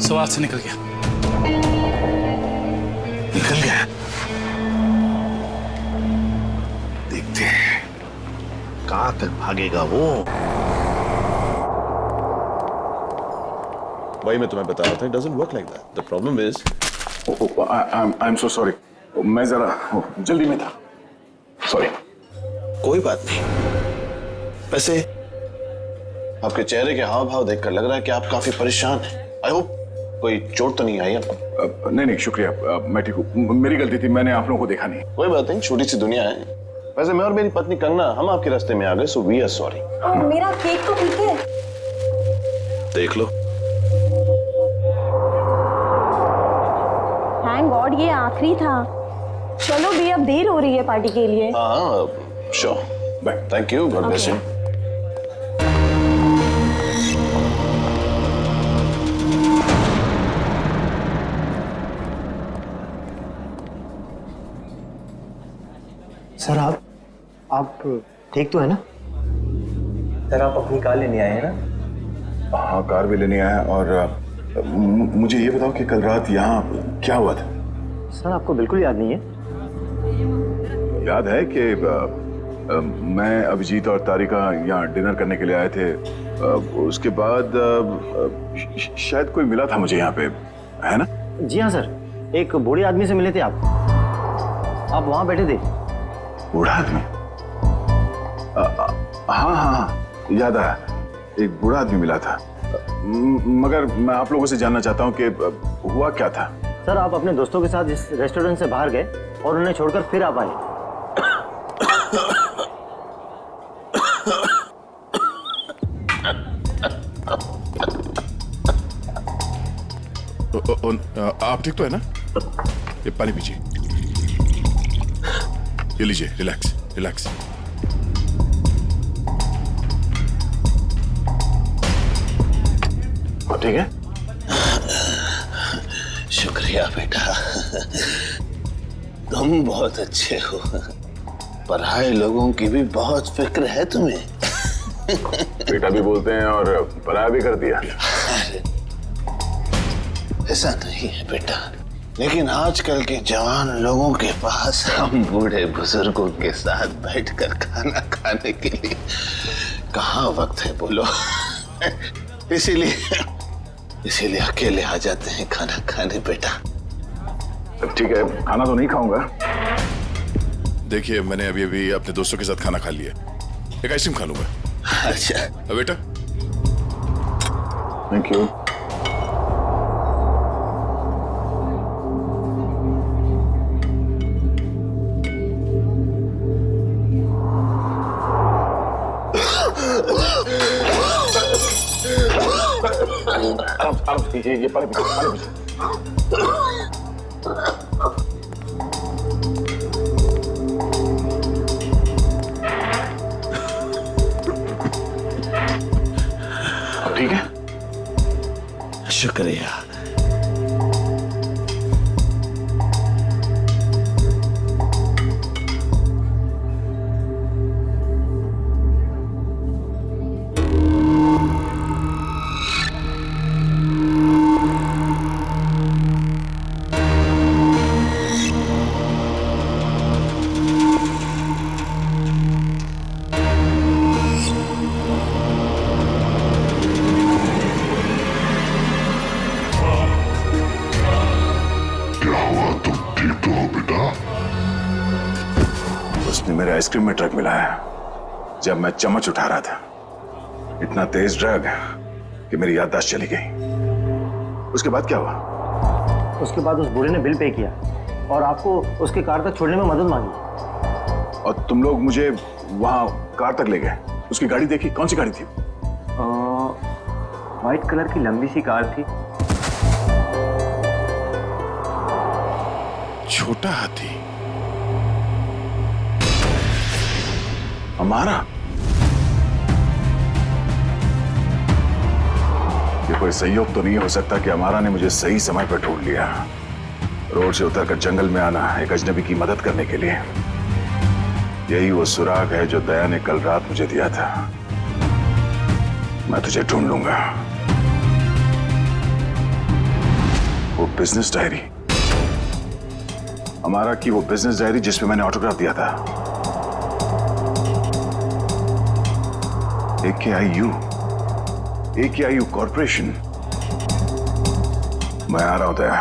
सवाल से निकल गया। निकल गया? देखते हैं कहां तक भागेगा वो। भाई मैं तुम्हें बता रहा था, it doesn't work like that. The problem is I'm so sorry. मैं जरा जल्दी में था, सॉरी। कोई बात नहीं। वैसे आपके चेहरे के हाव भाव देखकर लग रहा है कि आप काफी परेशान हैं। आई होप कोई चोट तो नहीं आई आपको? नहीं शुक्रिया, मैं ठीक हूँ। मेरी गलती थी, मैंने आप लोगों को देखा नहीं। कोई बात नहीं, छोटी सी दुनिया है। वैसे मैं और मेरी पत्नी कंगना हम आपके रास्ते में आ गए, सो वी आर सॉरी। मेरा केक तो ठीक है। देख लो। थैंक गॉड ये आखिरी था। चलो भी अब देर हो रही है पार्टी के लिए। हाँ sure, bye. Thank you, God bless you. Sir आप ठीक तो है ना? सर आप अपनी कार लेने आए हैं ना? हाँ कार भी लेने आया। और मुझे ये बताओ कि कल रात यहाँ क्या हुआ था? सर आपको बिल्कुल याद नहीं है? याद है कि मैं अभिजीत और तारिका यहाँ डिनर करने के लिए आए थे। उसके बाद शायद कोई मिला था मुझे यहाँ पे, है ना? जी हाँ सर, एक बूढ़े आदमी से मिले थे आप वहाँ बैठे थे। बूढ़ा आदमी? हाँ, याद आया, एक बूढ़ा आदमी मिला था। मगर मैं आप लोगों से जानना चाहता हूँ कि हुआ क्या था? सर आप अपने दोस्तों के साथ इस रेस्टोरेंट से बाहर गए और उन्हें छोड़कर फिर आप आए। आप ठीक तो है ना? ये पानी पीजिए, ये लीजिए, रिलैक्स रिलैक्स। ठीक है? शुक्रिया बेटा, तुम बहुत अच्छे हो। पराये लोगों की भी बहुत फिक्र है तुम्हें। बेटा भी बोलते हैं और पराया भी कर दिया। ऐसा नहीं है बेटा, लेकिन आजकल के जवान लोगों के पास हम बूढ़े बुजुर्गों के साथ बैठकर खाना खाने के लिए कहाँ वक्त है बोलो। इसीलिए अकेले आ जाते हैं खाना खाने बेटा। ठीक है, खाना तो नहीं खाऊंगा। देखिए मैंने अभी अभी अपने दोस्तों के साथ खाना खा लिया, एक आइसक्रीम खा लूंगा। अच्छा बेटा। Thank you. आराम से कीजिए, ये पानी पीजिए। अब ठीक है? शुक्रिया। उसने मेरे आइसक्रीम में ड्रग मिलाया जब मैं चम्मच उठा रहा था। इतना तेज ड्रग कि मेरी याददाश्त चली गई। उसके बाद क्या हुआ? उसके बाद उस बूढ़े ने बिल पे किया और आपको उसके कार तक छोड़ने में मदद मांगी। और तुम लोग मुझे वहां कार तक ले गए। उसकी गाड़ी देखी? कौन सी गाड़ी थी? व्हाइट कलर की लंबी सी कार थी। छोटा हाथी हमारा? ये कोई संयोग तो नहीं हो सकता कि हमारा ने मुझे सही समय पर ढूंढ लिया, रोड से उतरकर जंगल में आना एक अजनबी की मदद करने के लिए। यही वो सुराग है जो दया ने कल रात मुझे दिया था। मैं तुझे ढूंढ लूंगा। वो बिजनेस डायरी, हमारा की वो बिजनेस डायरी जिसमें मैंने ऑटोग्राफ दिया था। AKIU corporation. मैं आ रहा हूं दया।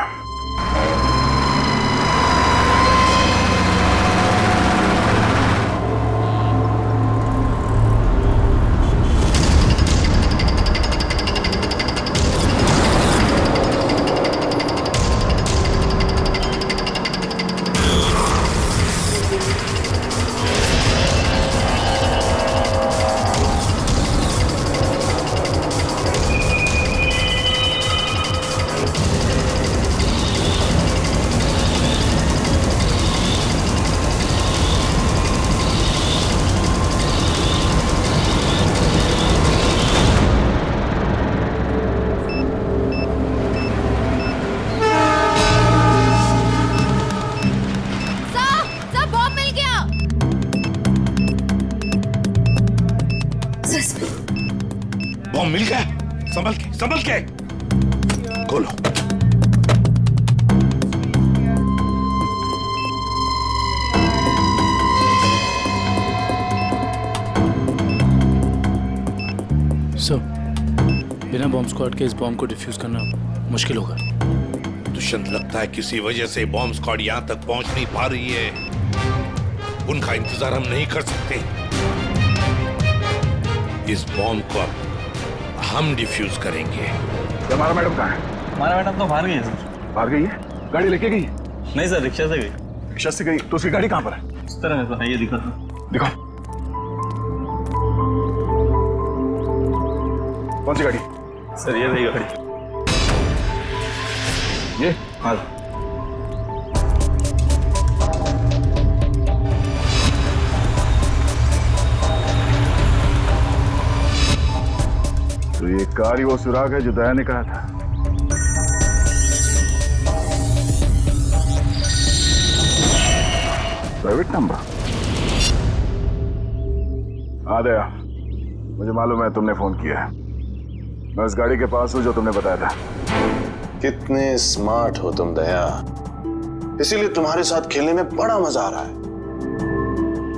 बॉम्ब मिल गया। संभल के खोलो। सर, बिना बॉम्ब स्क्वाड के इस बॉम्ब को डिफ्यूज करना मुश्किल होगा। दुष्यंत, लगता है किसी वजह से बॉम्ब स्क्वाड यहां तक पहुंच नहीं पा रही है। उनका इंतजार हम नहीं कर सकते। इस बॉम्ब को हम डिफ्यूज करेंगे। हमारा मैडम कहाँ है? हमारा मैडम तो बाहर गई है सर। बाहर गई है? गाड़ी लेके गई? नहीं सर, रिक्शा से गई। रिक्शा से गई? तो उसकी गाड़ी कहाँ पर है? इस तरह है सर, ये दिखा। दिखाओ। कौन सी गाड़ी? सर ये रही गाड़ी। ये? हाँ। तो ये कार ही वो सुराग है जो दया ने कहा था। Private number? हाँ दया, मुझे मालूम है तुमने फोन किया है। मैं उस गाड़ी के पास हूं जो तुमने बताया था। कितने स्मार्ट हो तुम दया, इसीलिए तुम्हारे साथ खेलने में बड़ा मजा आ रहा है।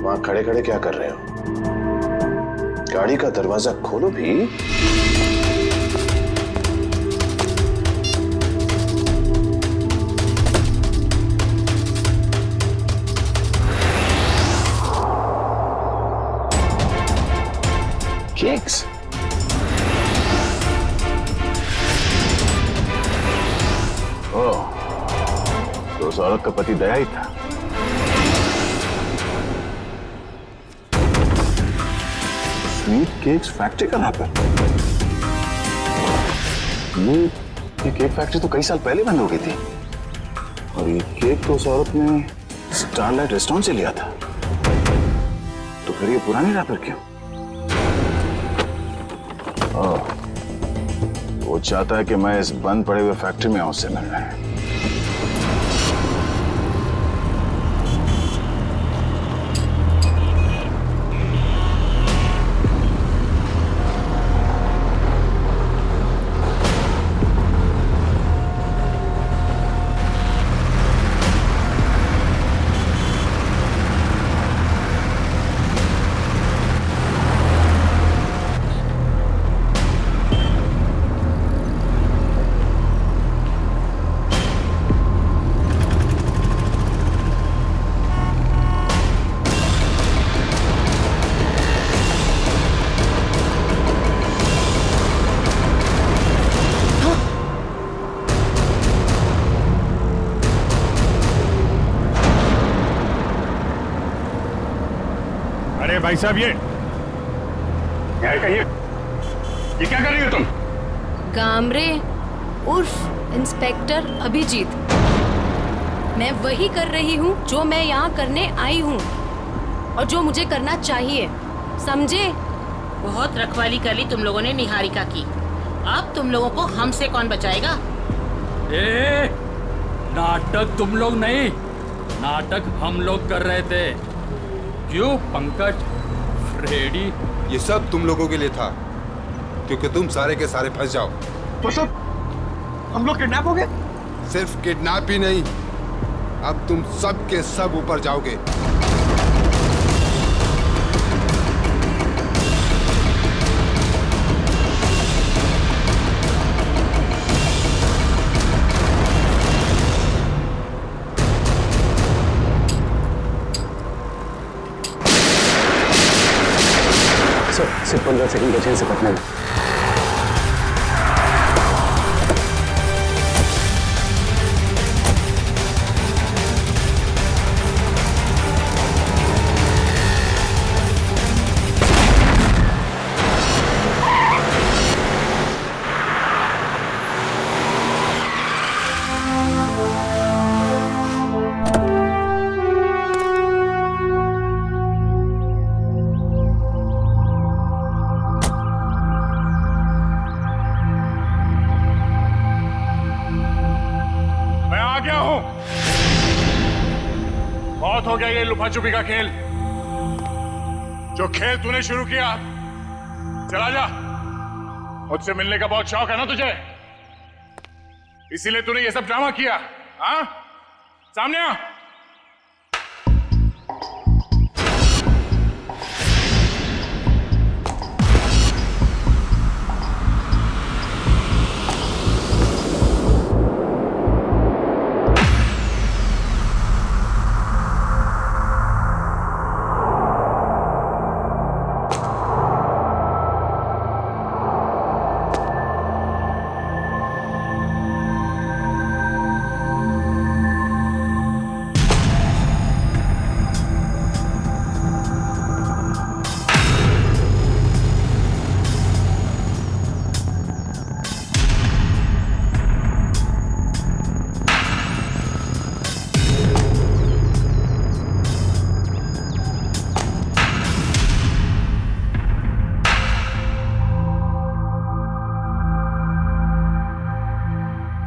वहां खड़े खड़े क्या कर रहे हो? गाड़ी का दरवाजा खोलो भी। केक्स? ओह, तो उस औरत का पति दया ही था। स्वीट केक्स फैक्ट्री का नाम है। ये केक फैक्ट्री तो कई साल पहले बंद हो गई थी, और ये केक तो उस औरत ने स्टारलाइट रेस्टोरेंट से लिया था। तो फिर ये पुरानी रैपर क्यों? वो चाहता है कि मैं इस बंद पड़े हुए फैक्ट्री में आऊं उससे मिलने। अरे भाई साहब, ये कहिए, ये क्या कर रही हो तुम? गामरे उर्फ इंस्पेक्टर अभिजीत, मैं वही कर रही हूँ जो मैं यहाँ करने आई हूँ और जो मुझे करना चाहिए, समझे? बहुत रखवाली कर ली तुम लोगों ने निहारिका की। अब तुम लोगों को हमसे कौन बचाएगा? ए, नाटक तुम लोग नहीं, नाटक हम लोग कर रहे थे। क्यों पंकज, फ्रेडी? ये सब तुम लोगों के लिए था, क्योंकि तुम सारे के सारे फंस जाओ। तो सब हम लोग किडनैप हो गए? सिर्फ किडनैप ही नहीं, अब तुम सब के सब ऊपर जाओगे। सिर्फ 15 सेकंड बचे से पकड़ने में। बहुत हो गया ये लुका छुपी का खेल। जो खेल तूने शुरू किया, चला जा। मुझसे मिलने का बहुत शौक है ना तुझे, इसीलिए तूने ये सब ड्रामा किया। हाँ, सामने आ।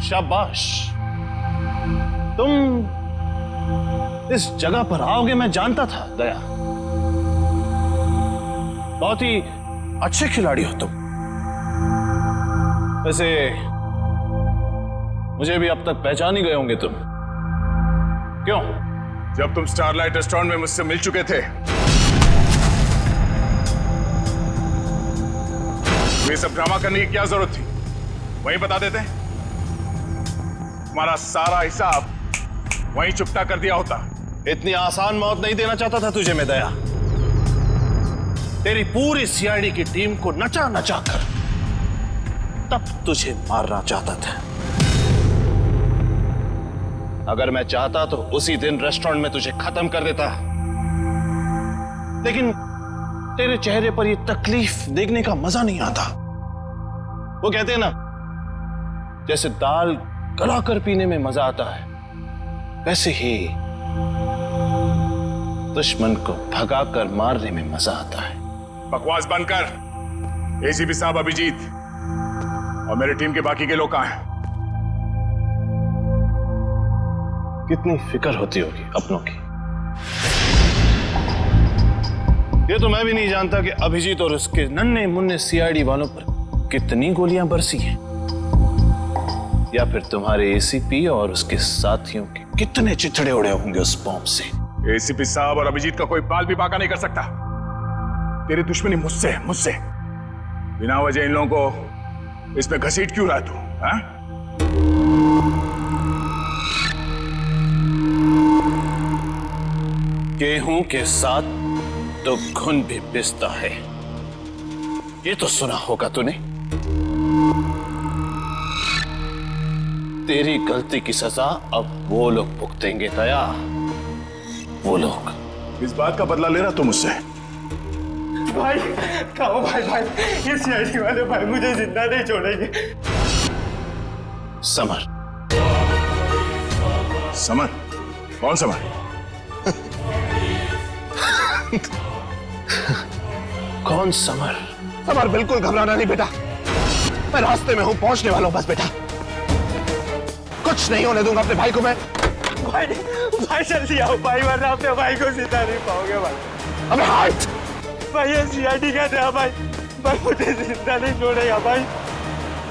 शाबाश, तुम इस जगह पर आओगे मैं जानता था दया। बहुत ही अच्छे खिलाड़ी हो तुम। वैसे मुझे भी अब तक पहचान ही गए होंगे तुम। क्यों? जब तुम स्टारलाइट रेस्टोरेंट में मुझसे मिल चुके थे, ये सब ड्रामा करने की क्या जरूरत थी? वहीं बता देते। तुम्हारा सारा हिसाब वहीं चुपता कर दिया होता। इतनी आसान मौत नहीं देना चाहता था तुझे मैं दया। तेरी पूरी सीआईडी की टीम को नचा नचा कर तब तुझे मारना चाहता था। अगर मैं चाहता तो उसी दिन रेस्टोरेंट में तुझे खत्म कर देता, लेकिन तेरे चेहरे पर यह तकलीफ देखने का मजा नहीं आता। वो कहते हैं ना, जैसे दाल गलाकर पीने में मजा आता है, वैसे ही दुश्मन को भगाकर मारने में मजा आता है। बकवास बंद कर। एसीपी साहब अभिजीत और मेरी टीम के बाकी के लोग कहां हैं? कितनी फिक्र होती होगी अपनों की। ये तो मैं भी नहीं जानता कि अभिजीत और उसके नन्हे मुन्ने सीआईडी वालों पर कितनी गोलियां बरसी हैं, या फिर तुम्हारे एसीपी और उसके साथियों के कितने चिथड़े उड़े होंगे उस बॉम्ब से। एसीपी साहब और अभिजीत का कोई बाल भी बाका नहीं कर सकता। तेरी दुश्मनी मुझसे मुझसे बिना वजह इन लोगों को इसमें घसीट क्यों रहा तू? हाँ? गेहूं के साथ तो घुन भी पिसता है, ये तो सुना होगा तूने। तेरी गलती की सजा अब वो लोग भुगतेंगे दया, वो लोग। इस बात का बदला ले रहा तू मुझसे? भाई कहो भाई ये सीआईडी वाले भाई मुझे जिंदा नहीं छोड़ेंगे। समर। समर? कौन समर? कौन समर? समर बिल्कुल घबराना नहीं बेटा, मैं रास्ते में हूं, पहुंचने वाला हूं बस बेटा। कुछ नहीं होने दूंगा अपने भाई को मैं। भाई जल्दी आओ भाई, वरना अपने भाई को जिंदा नहीं पाओगे भाई। अबे हट भाई ये सीआईडी कहते हैं भाई, भाई मुझे जिंदा नहीं छोड़ेगा भाई।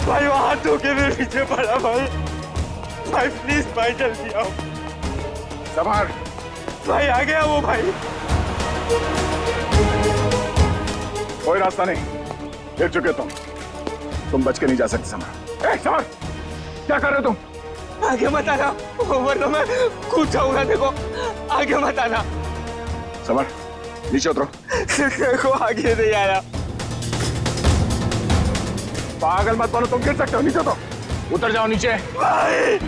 भाई वो हाथ धो के मेरे पीछे पड़ा भाई। भाई प्लीज भाई जल्दी आओ। समर भाई आ गया वो भाई। कोई रास्ता नहीं, गिर चुके तुम बच के नहीं जा सकते समर। समर क्या कर रहे हो तुम? आगे मत आना वरना मैं कूद जाऊंगा, देखो आगे मत आना। समर नीचे उतरो। देखो आगे नहीं आया। पागल मत बनो, तुम गिर सकते हो, नीचे उतरो, उतर जाओ नीचे। भाई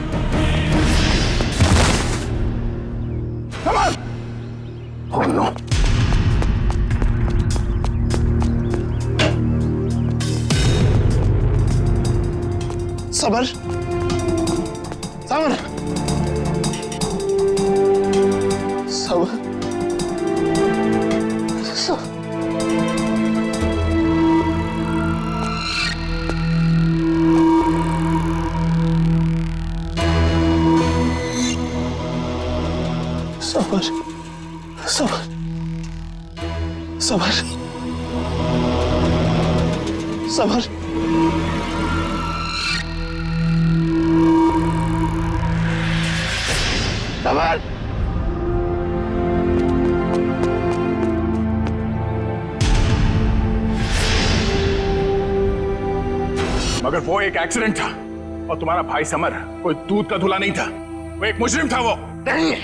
summer oh no. Summer summer summer summer summer summer summer summer मगर वो एक एक्सीडेंट था और तुम्हारा भाई समर कोई दूध का धुला नहीं था, वो एक मुजरिम था। वो नहीं,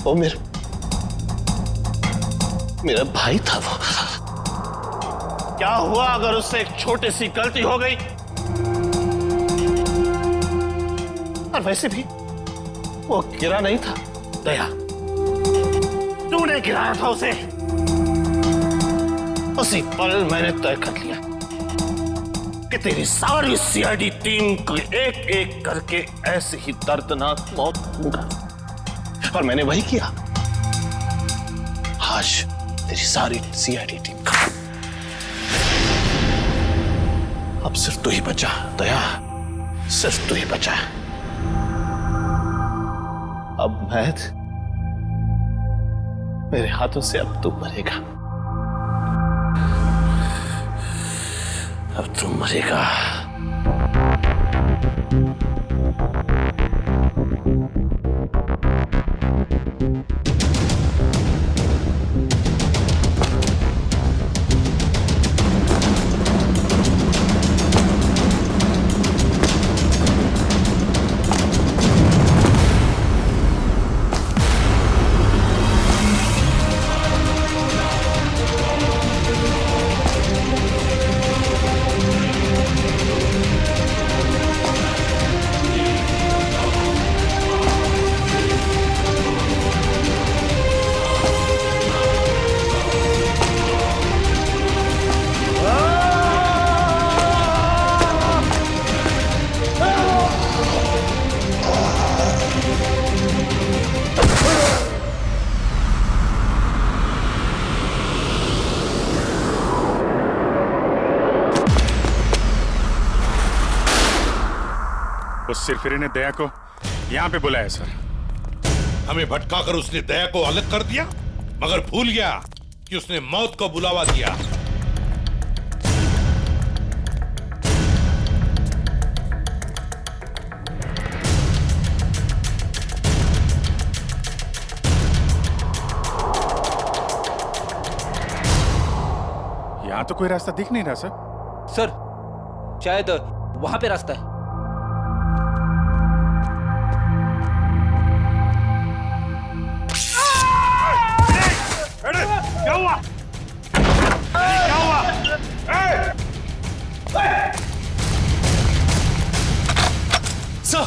वो मेरा भाई था। वो क्या हुआ अगर उससे एक छोटी सी गलती हो गई? और वैसे भी वो गिरा नहीं था दया, तूने गिराया था उसे। उसी पल मैंने तय कर लिया कि तेरी सारी सीआईडी टीम को एक एक करके ऐसे ही दर्दनाक मौत दूंगा, और मैंने वही किया। आज तेरी सारी सीआईडी टीम का अब सिर्फ तू ही बचा दया, सिर्फ तू ही बचा। अब मैं, मेरे हाथों से अब तू मरेगा, अब तू मरेगा। उस सिरफिरे ने दया को यहाँ पे बुलाया सर। हमें भटकाकर उसने दया को अलग कर दिया, मगर भूल गया कि उसने मौत को बुलावा दिया। यहाँ तो कोई रास्ता दिख नहीं रहा सर। सर शायद वहां पे रास्ता है। क्या हुआ? क्या हुआ? सर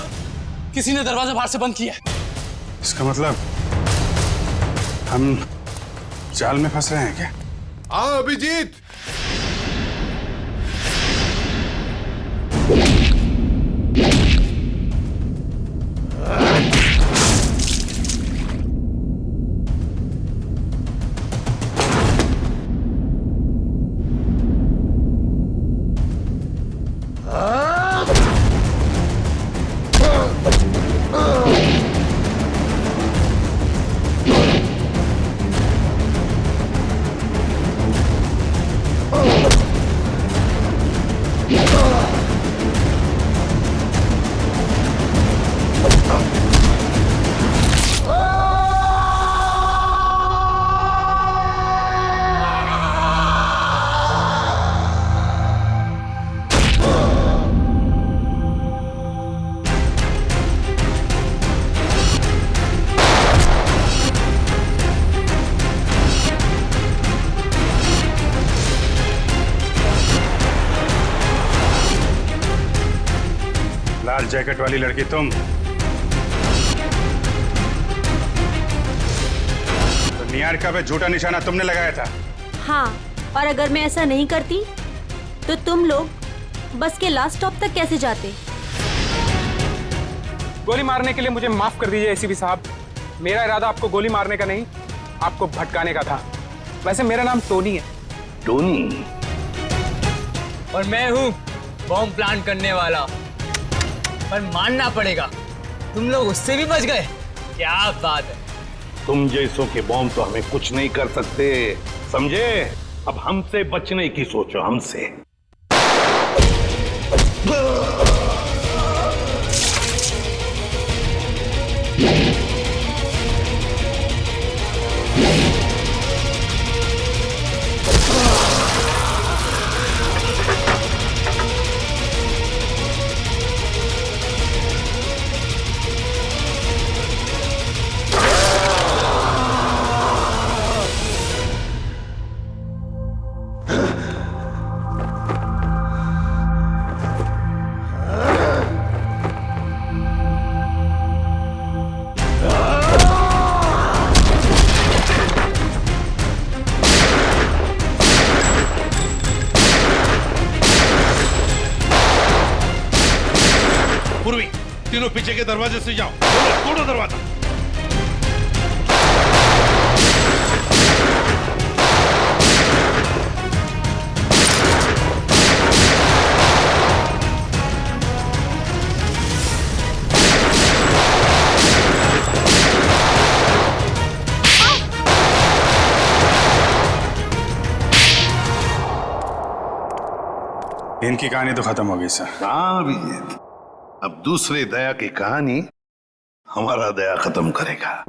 किसी ने दरवाजा बाहर से बंद किया है। इसका मतलब हम जाल में फंस रहे हैं क्या? आओ अभिजीत। लाल जैकेट वाली लड़की तुम? तो निहारिका पे झूठा निशाना तुमने लगाया था? हाँ, और अगर मैं ऐसा नहीं करती तो तुम लोग बस के लास्ट स्टॉप तक कैसे जाते? गोली मारने के लिए मुझे माफ कर दीजिए एसीपी साहब। मेरा इरादा आपको गोली मारने का नहीं, आपको भटकाने का था। वैसे मेरा नाम टोनी है। टोनी? और मैं हूँ बॉम्ब प्लान करने वाला। पर मानना पड़ेगा, तुम लोग उससे भी बच गए। क्या बात है। तुम जैसों के बॉम्ब तो हमें कुछ नहीं कर सकते, समझे? अब हमसे बचने की सोचो, हमसे। पूर्वी, तीनों पीछे के दरवाजे से जाओ। तोड़ो दरवाजा। इनकी कहानी तो खत्म हो गई सर। हाँ अभिजीत, अब दूसरे दया की कहानी हमारा दया खत्म करेगा।